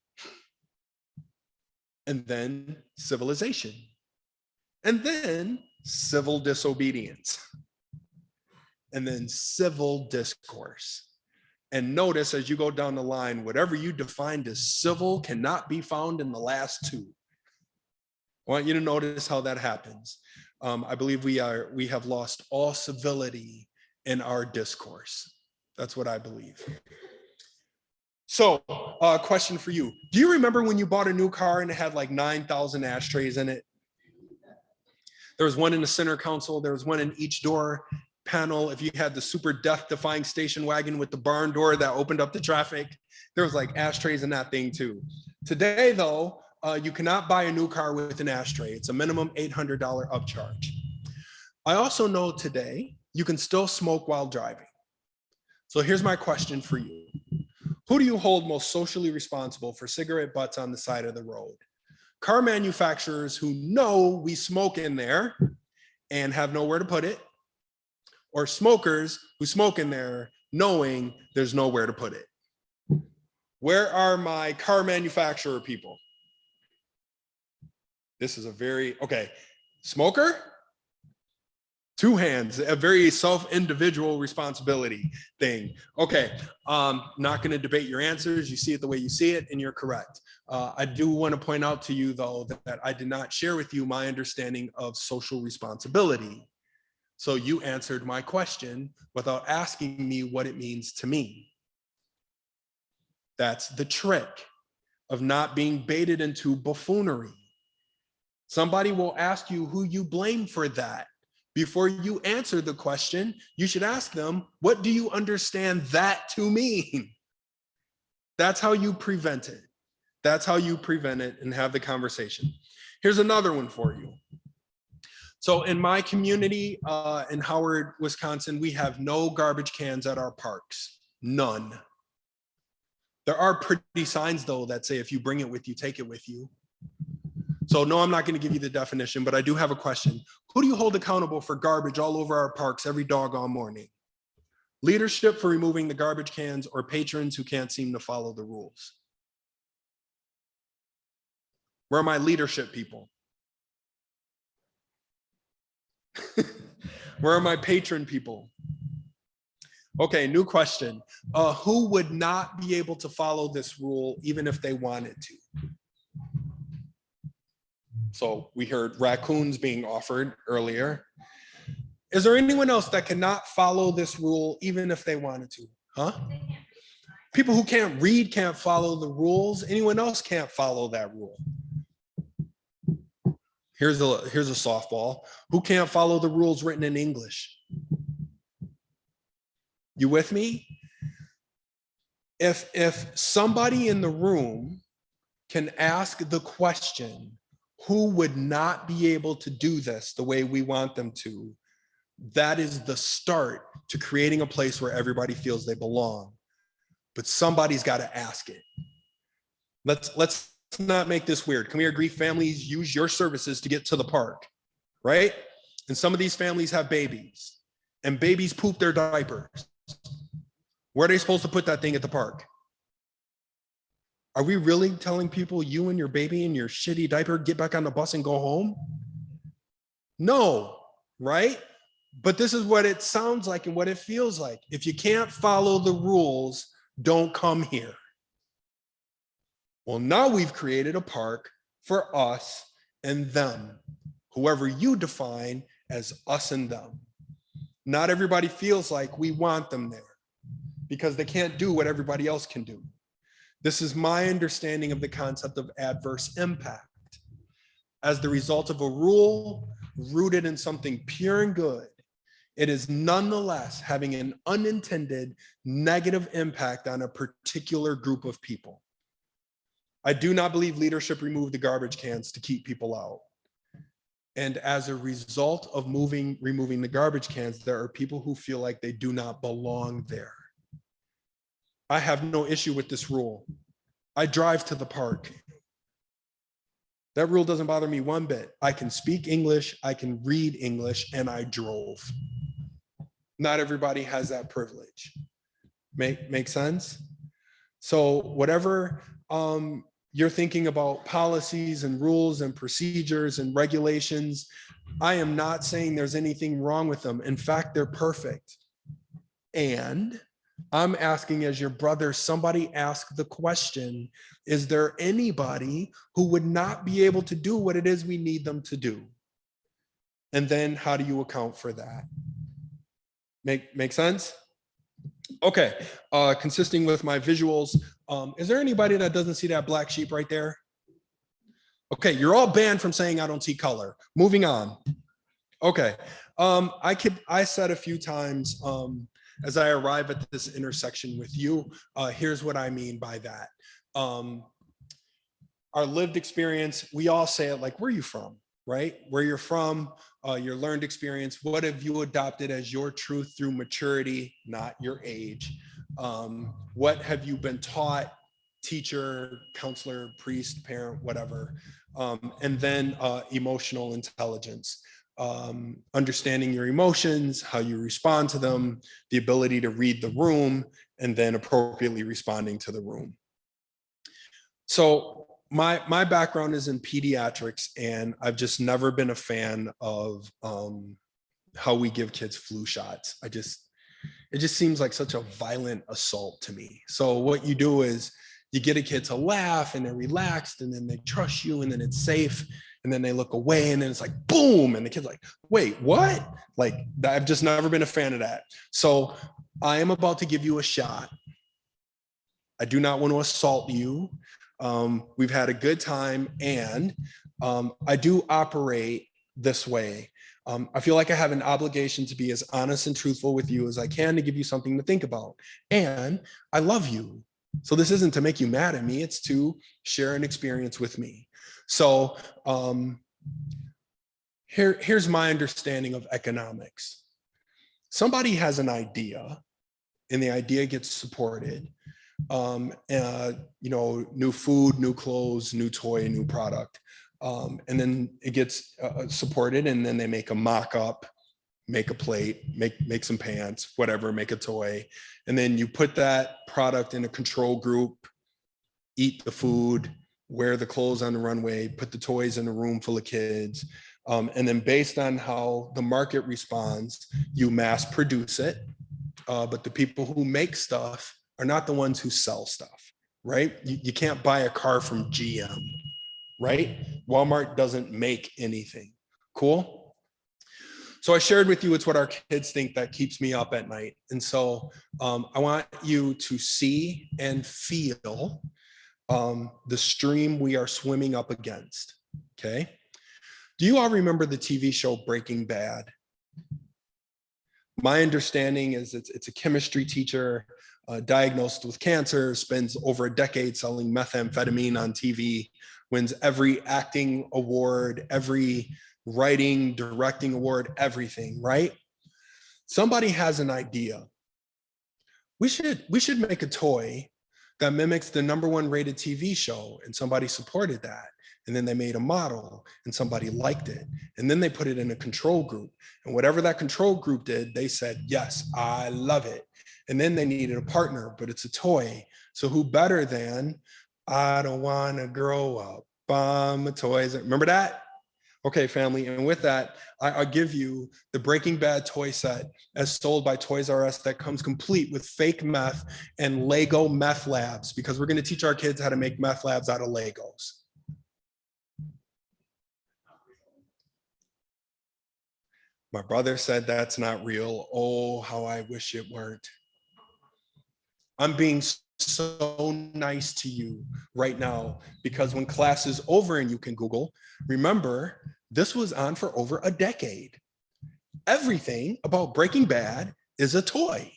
[SPEAKER 2] And then civilization. And then civil disobedience, and then civil discourse. And notice as you go down the line, whatever you defined as civil cannot be found in the last two. I want you to notice how that happens. I believe we have lost all civility in our discourse. That's what I believe. So, question for you. Do you remember when you bought a new car and it had like 9,000 ashtrays in it? There was one in the center console. There was one in each door panel. If you had the super death-defying station wagon with the barn door that opened up the traffic, there was like ashtrays in that thing too. Today, though, you cannot buy a new car with an ashtray. It's a minimum $800 upcharge. I also know today you can still smoke while driving. So here's my question for you. Who do you hold most socially responsible for cigarette butts on the side of the road? Car manufacturers who know we smoke in there and have nowhere to put it, or smokers who smoke in there knowing there's nowhere to put it? Where are my car manufacturer people? This is a very, okay, smoker? Two hands, a very self-individual responsibility thing. Okay, not gonna debate your answers. You see it the way you see it and you're correct. I do wanna point out to you though, that I did not share with you my understanding of social responsibility. So you answered my question without asking me what it means to me. That's the trick of not being baited into buffoonery. Somebody will ask you who you blame for that. Before you answer the question, you should ask them, what do you understand that to mean? That's how you prevent it. That's how you prevent it and have the conversation. Here's another one for you. So in my community in Howard, Wisconsin, we have no garbage cans at our parks, none. There are pretty signs though that say if you bring it with you, take it with you. So no, I'm not going to give you the definition, but I do have a question. Who do you hold accountable for garbage all over our parks every doggone morning? Leadership for removing the garbage cans or patrons who can't seem to follow the rules? Where are my leadership people? Where are my patron people? Okay, new question. Who would not be able to follow this rule even if they wanted to? So we heard raccoons being offered earlier. Is there anyone else that cannot follow this rule even if they wanted to? Huh? People who can't read can't follow the rules. Anyone else can't follow that rule. Here's a softball. Who can't follow the rules written in English? You with me? If somebody in the room can ask the question, who would not be able to do this the way we want them to, that is the start to creating a place where everybody feels they belong. But somebody's got to ask it. Let's not make this weird. Can we agree families use your services to get to the park, right? And some of these families have babies and babies poop their diapers. Where are they supposed to put that thing at the park? Are we really telling people you and your baby and your shitty diaper, get back on the bus and go home? No, right? But this is what it sounds like and what it feels like. If you can't follow the rules, don't come here. Well, now we've created a park for us and them, whoever you define as us and them. Not everybody feels like we want them there because they can't do what everybody else can do. This is my understanding of the concept of adverse impact. As the result of a rule rooted in something pure and good, it is nonetheless having an unintended negative impact on a particular group of people. I do not believe leadership removed the garbage cans to keep people out. And as a result of removing the garbage cans, there are people who feel like they do not belong there. I have no issue with this rule. I drive to the park. That rule doesn't bother me one bit. I can speak English, I can read English, and I drove. Not everybody has that privilege. Make sense? So whatever you're thinking about policies and rules and procedures and regulations. I am not saying there's anything wrong with them. In fact, they're perfect. And I'm asking, as your brother, somebody ask the question, is there anybody who would not be able to do what it is we need them to do? And then how do you account for that? Make sense? Okay, consisting with my visuals, is there anybody that doesn't see that black sheep right there? Okay, you're all banned from saying I don't see color. Moving on. Okay, I said a few times as I arrive at this intersection with you, here's what I mean by that. Our lived experience, we all say it like, where are you from, right? Where you're from, your learned experience, what have you adopted as your truth through maturity, not your age? What have you been taught, teacher, counselor, priest, parent, whatever? And then emotional intelligence. Understanding your emotions, how you respond to them, the ability to read the room, and then appropriately responding to the room. So my background is in pediatrics, and I've just never been a fan of how we give kids flu shots. It just seems like such a violent assault to me. So what you do is you get a kid to laugh and they're relaxed, and then they trust you, and then it's safe. And then they look away, and then it's like, boom. And the kid's like, wait, what? Like, I've just never been a fan of that. So I am about to give you a shot. I do not want to assault you. We've had a good time, and I do operate this way. I feel like I have an obligation to be as honest and truthful with you as I can to give you something to think about. And I love you. So this isn't to make you mad at me. It's to share an experience with me. So here's my understanding of economics. Somebody has an idea, and the idea gets supported. New food, new clothes, new toy, new product. And then it gets supported, and then they make a mock-up, make a plate, make some pants, whatever, make a toy. And then you put that product in a control group, eat the food, wear the clothes on the runway, put the toys in a room full of kids. And then based on how the market responds, you mass produce it. But the people who make stuff are not the ones who sell stuff, right? You can't buy a car from GM, right? Walmart doesn't make anything. Cool? So I shared with you, it's what our kids think that keeps me up at night. And so I want you to see and feel the stream we are swimming up against, okay? Do you all remember the TV show Breaking Bad? My understanding is it's a chemistry teacher diagnosed with cancer, spends over a decade selling methamphetamine on TV, wins every acting award, every writing, directing award, everything, right? Somebody has an idea. We should make a toy that mimics the #1 rated TV show, and somebody supported that. And then they made a model, and somebody liked it. And then they put it in a control group. And whatever that control group did, they said, yes, I love it. And then they needed a partner, but it's a toy. So who better than, I don't want to grow up, I'm a toys. Remember that? Okay, family. And with that, I'll give you the Breaking Bad toy set as sold by Toys R Us that comes complete with fake meth and Lego meth labs, because we're going to teach our kids how to make meth labs out of Legos. My brother said that's not real. Oh, how I wish it weren't. I'm being so nice to you right now, because when class is over and you can Google, remember, this was on for over a decade. Everything about Breaking Bad is a toy.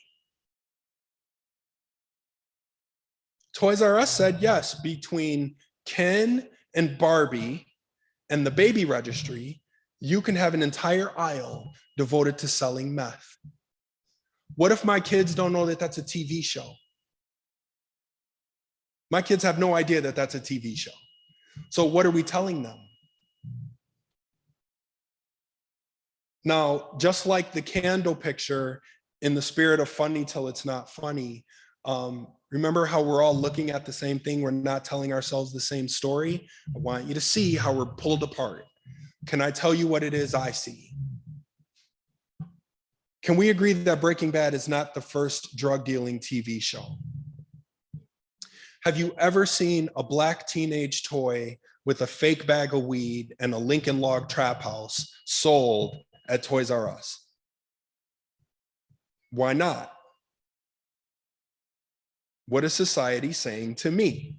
[SPEAKER 2] Toys R Us said, yes, between Ken and Barbie and the baby registry, you can have an entire aisle devoted to selling meth. What if my kids don't know that that's a TV show? My kids have no idea that that's a TV show. So what are we telling them? Now, just like the candle picture, in the spirit of funny till it's not funny, Remember how we're all looking at the same thing? We're not telling ourselves the same story. I want you to see how we're pulled apart. Can I tell you what it is I see? Can we agree that Breaking Bad is not the first drug dealing TV show? Have you ever seen a black teenage toy with a fake bag of weed and a Lincoln Log trap house sold at Toys R Us? Why not? What is society saying to me?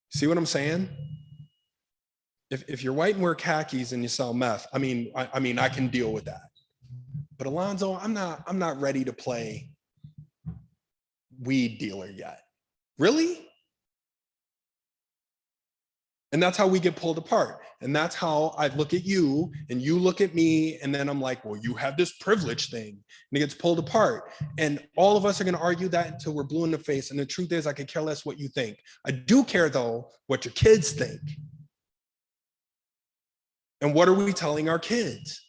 [SPEAKER 2] See what I'm saying? If you're white and wear khakis and you sell meth, I mean, I can deal with that. But Alonzo, I'm not ready to play weed dealer yet. Really? And that's how we get pulled apart. And that's how I look at you and you look at me. And then I'm like, well, you have this privilege thing. And it gets pulled apart. And all of us are going to argue that until we're blue in the face. And the truth is, I could care less what you think. I do care, though, what your kids think. And what are we telling our kids?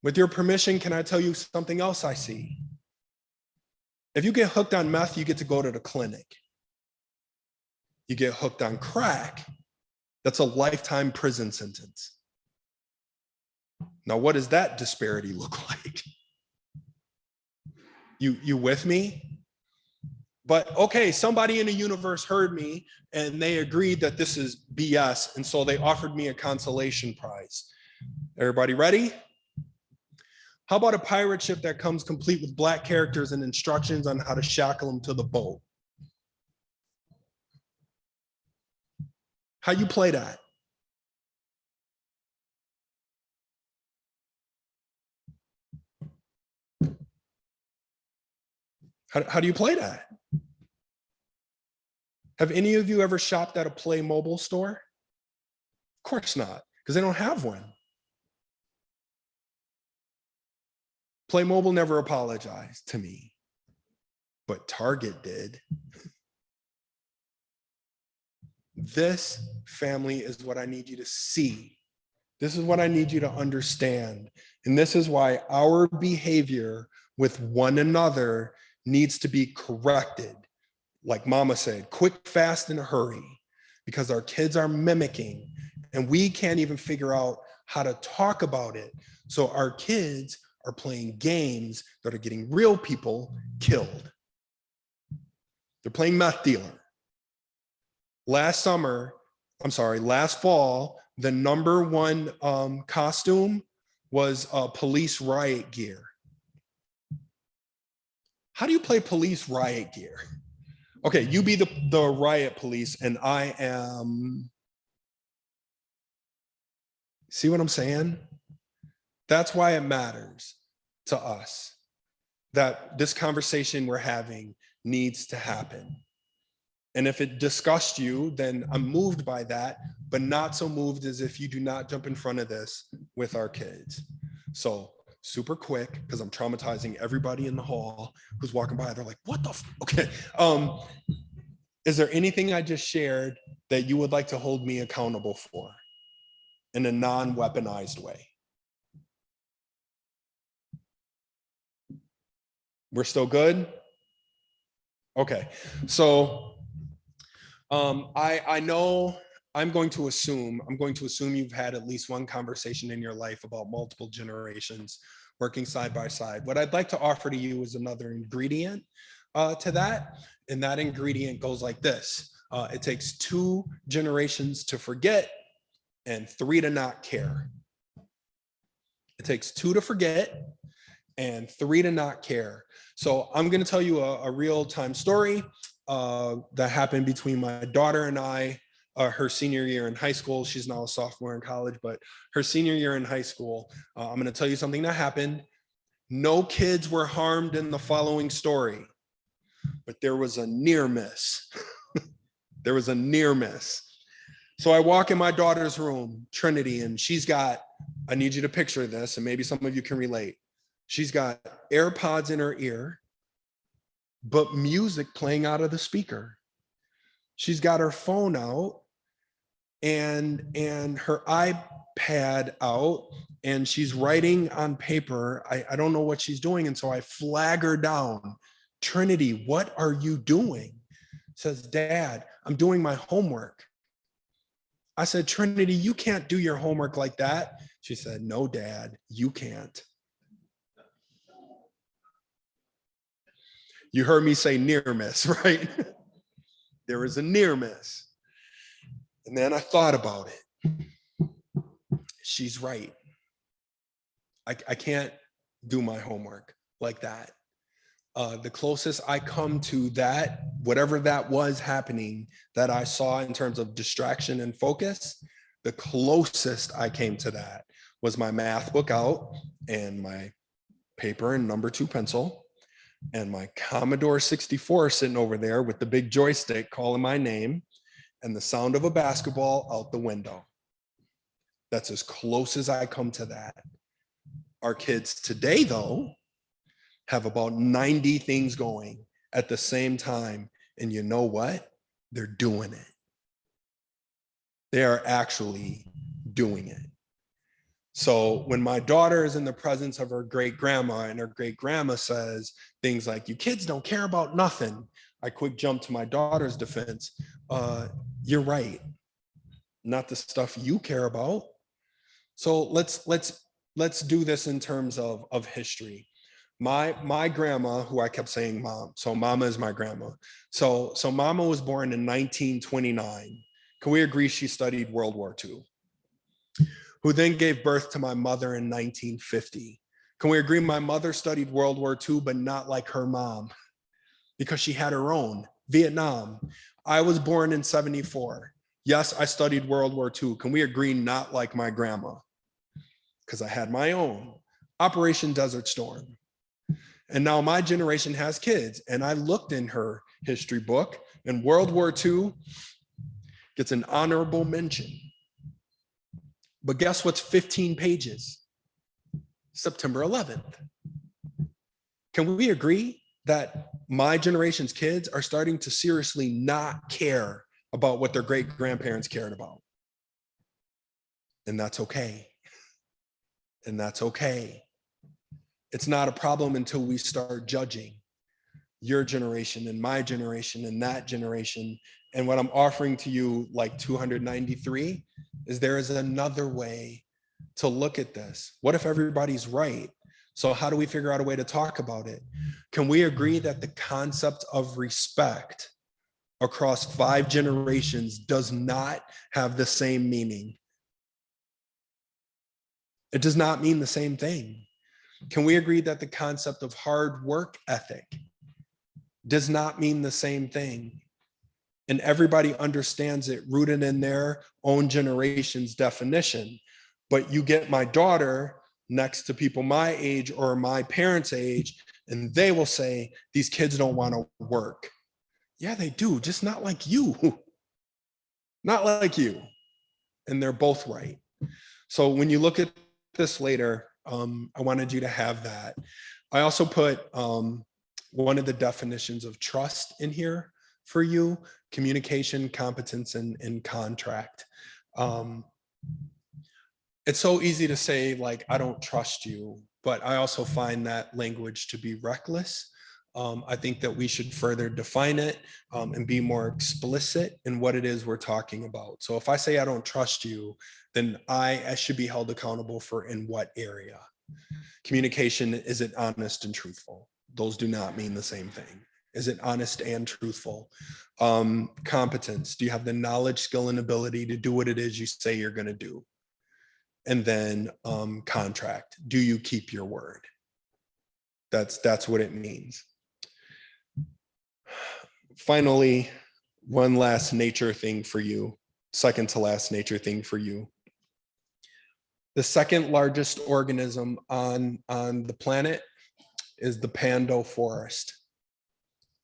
[SPEAKER 2] With your permission, can I tell you something else I see? If you get hooked on meth, you get to go to the clinic. You get hooked on crack, that's a lifetime prison sentence. Now, what does that disparity look like? You with me? But okay, somebody in the universe heard me and they agreed that this is BS. And so they offered me a consolation prize. Everybody ready? How about a pirate ship that comes complete with black characters and instructions on how to shackle them to the boat? How you play that? How do you play that? Have any of you ever shopped at a Play Mobile store? Of course not, because they don't have one. Play Mobile never apologized to me, but Target did. This, family, is what I need you to see. This is what I need you to understand. And this is why our behavior with one another needs to be corrected. Like Mama said, quick, fast, in a hurry, because our kids are mimicking and we can't even figure out how to talk about it. So our kids are playing games that are getting real people killed. They're playing meth dealer. Last fall, the number one costume was police riot gear. How do you play police riot gear? Okay, you be the riot police and I am, see what I'm saying? That's why it matters to us that this conversation we're having needs to happen. And if it disgusts you, then I'm moved by that, but not so moved as if you do not jump in front of this with our kids. So super quick, because I'm traumatizing everybody in the hall who's walking by. They're like, what the okay. Is there anything I just shared that you would like to hold me accountable for in a non-weaponized way? We're still good? Okay, so I know I'm going to assume you've had at least one conversation in your life about multiple generations working side by side. What I'd like to offer to you is another ingredient to that. And that ingredient goes like this. It takes 2 generations to forget and 3 to not care. It takes 2 to forget and 3 to not care. So I'm going to tell you a real-time story that happened between my daughter and I, her senior year in high school. She's now a sophomore in college, but her senior year in high school, I'm going to tell you something that happened. No kids were harmed in the following story, but there was a near miss. There was a near miss. So I walk in my daughter's room, Trinity, and she's got, I need you to picture this, and maybe some of you can relate. She's got AirPods in her ear, but music playing out of the speaker. She's got her phone out and her iPad out, and she's writing on paper. I don't know what she's doing. And so I flag her down. Trinity, what are you doing? Says, Dad, I'm doing my homework. I said, Trinity, you can't do your homework like that. She said, no, Dad, you can't. You heard me say near miss, right? There was a near miss. And then I thought about it. She's right. I can't do my homework like that. The closest I come to that, whatever that was happening that I saw in terms of distraction and focus, the closest I came to that was my math book out and my paper and number 2 pencil and my Commodore 64 sitting over there with the big joystick calling my name and the sound of a basketball out the window. That's as close as I come to that. Our kids today, though, have about 90 things going at the same time. And you know what? They're doing it. They are actually doing it. So when my daughter is in the presence of her great grandma and her great grandma says things like, you kids don't care about nothing, I quick jump to my daughter's defense. You're right. Not the stuff you care about. So let's do this in terms of history. My grandma, who I kept saying mom, so mama is my grandma. So mama was born in 1929. Can we agree she studied World War II? Who then gave birth to my mother in 1950. Can we agree my mother studied World War II, but not like her mom, because she had her own, Vietnam. I was born in 74. Yes, I studied World War II. Can we agree not like my grandma? Because I had my own, Operation Desert Storm. And now my generation has kids, and I looked in her history book, and World War II gets an honorable mention. But guess what's 15 pages? September 11th. Can we agree that my generation's kids are starting to seriously not care about what their great grandparents cared about? And that's okay. And that's okay. It's not a problem until we start judging your generation and my generation and that generation. And what I'm offering to you, like 293, is there is another way to look at this. What if everybody's right? So how do we figure out a way to talk about it? Can we agree that the concept of respect across 5 generations does not have the same meaning? It does not mean the same thing. Can we agree that the concept of hard work ethic does not mean the same thing? And everybody understands it rooted in their own generation's definition. But you get my daughter next to people my age or my parents' age, and they will say, these kids don't want to work. Yeah, they do, just not like you. Not like you. And they're both right. So when you look at this later, I wanted you to have that. I also put one of the definitions of trust in here for you: communication, competence, and contract. It's so easy to say, like, I don't trust you, but I also find that language to be reckless. I think that we should further define it and be more explicit in what it is we're talking about. So if I say I don't trust you, then I should be held accountable for in what area. Communication, is it honest and truthful? Those do not mean the same thing. Is it honest and truthful? Competence, do you have the knowledge, skill, and ability to do what it is you say you're going to do? And then contract, do you keep your word? That's what it means. Finally, one last nature thing for you, second to last nature thing for you. The second largest organism on the planet is the Pando forest.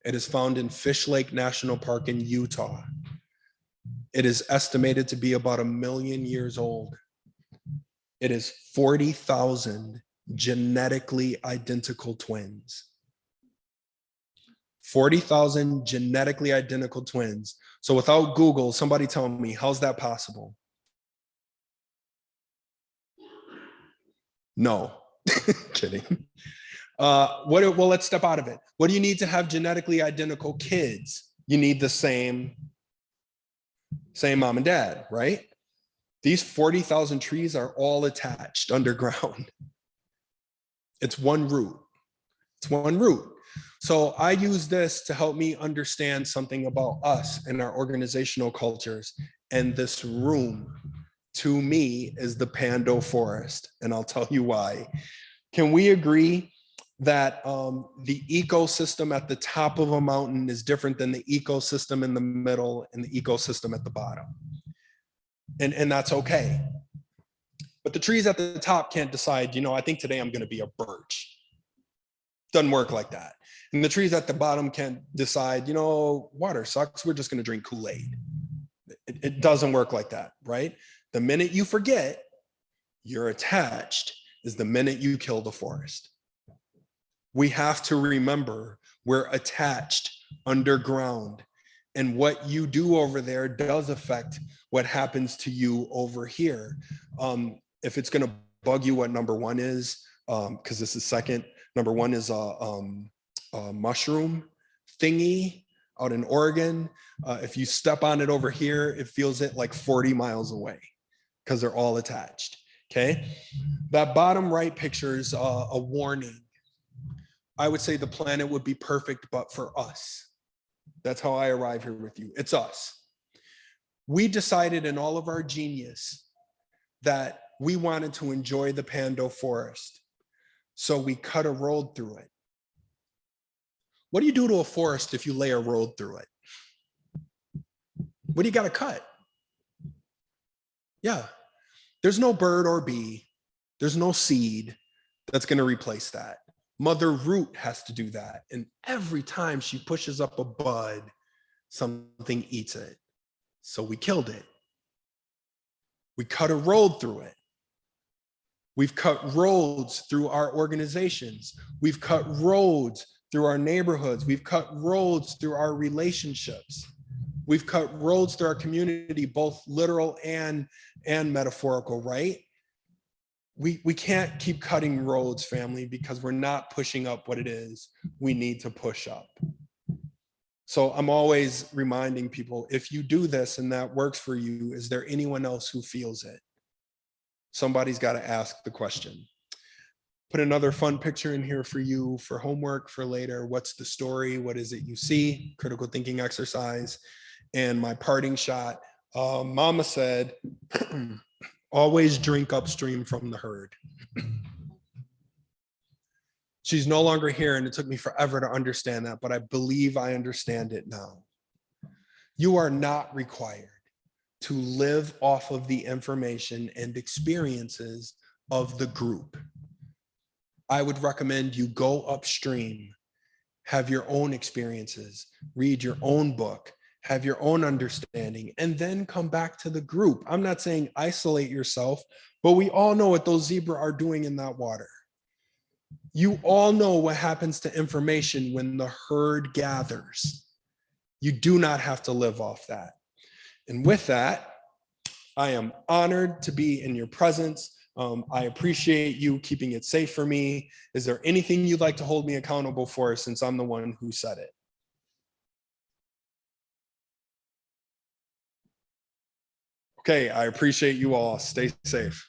[SPEAKER 2] It is found in Fish Lake National Park in Utah. It is estimated to be about 1 million years old. It is 40,000 genetically identical twins. 40,000 genetically identical twins. So without Google, somebody tell me, how's that possible? No, kidding. Well, let's step out of it. What do you need to have genetically identical kids? You need the same mom and dad, right? These 40,000 trees are all attached underground. It's one root. It's one root. So I use this to help me understand something about us and our organizational cultures. And this room, to me, is the Pando forest. And I'll tell you why. Can we agree that the ecosystem at the top of a mountain is different than the ecosystem in the middle and the ecosystem at the bottom? And that's okay. But the trees at the top can't decide, you know, I think today I'm going to be a birch. Doesn't work like that. And the trees at the bottom can't decide, you know, water sucks, we're just going to drink Kool-Aid. It doesn't work like that, right? The minute you forget you're attached is the minute you kill the forest. We have to remember we're attached underground, and what you do over there does affect what happens to you over here. If it's going to bug you what number one is, because this is second, number one is a mushroom thingy out in Oregon. If you step on it over here, it feels it like 40 miles away because they're all attached. Okay. That bottom right picture is a warning. I would say the planet would be perfect, but for us. That's how I arrive here with you. It's us. We decided in all of our genius that we wanted to enjoy the Pando forest. So we cut a road through it. What do you do to a forest if you lay a road through it? What do you got to cut? Yeah. There's no bird or bee. There's no seed that's going to replace that. Mother Root has to do that. And every time she pushes up a bud, something eats it. So we killed it. We cut a road through it. We've cut roads through our organizations. We've cut roads through our neighborhoods. We've cut roads through our relationships. We've cut roads through our community, both literal and metaphorical, right? We can't keep cutting roads, family, because we're not pushing up what it is we need to push up. So I'm always reminding people, if you do this and that works for you, is there anyone else who feels it? Somebody's got to ask the question. Put another fun picture in here for you for homework for later. What's the story? What is it you see? Critical thinking exercise. And my parting shot, Mama said, always drink upstream from the herd. She's no longer here, and it took me forever to understand that, but I believe I understand it now. You are not required to live off of the information and experiences of the group. I would recommend you go upstream, have your own experiences, read your own book, have your own understanding, and then come back to the group. I'm not saying isolate yourself, but we all know what those zebra are doing in that water. You all know what happens to information when the herd gathers. You do not have to live off that. And with that, I am honored to be in your presence. I appreciate you keeping it safe for me. Is there anything you'd like to hold me accountable for, since I'm the one who said it? Okay, I appreciate you all. Stay safe.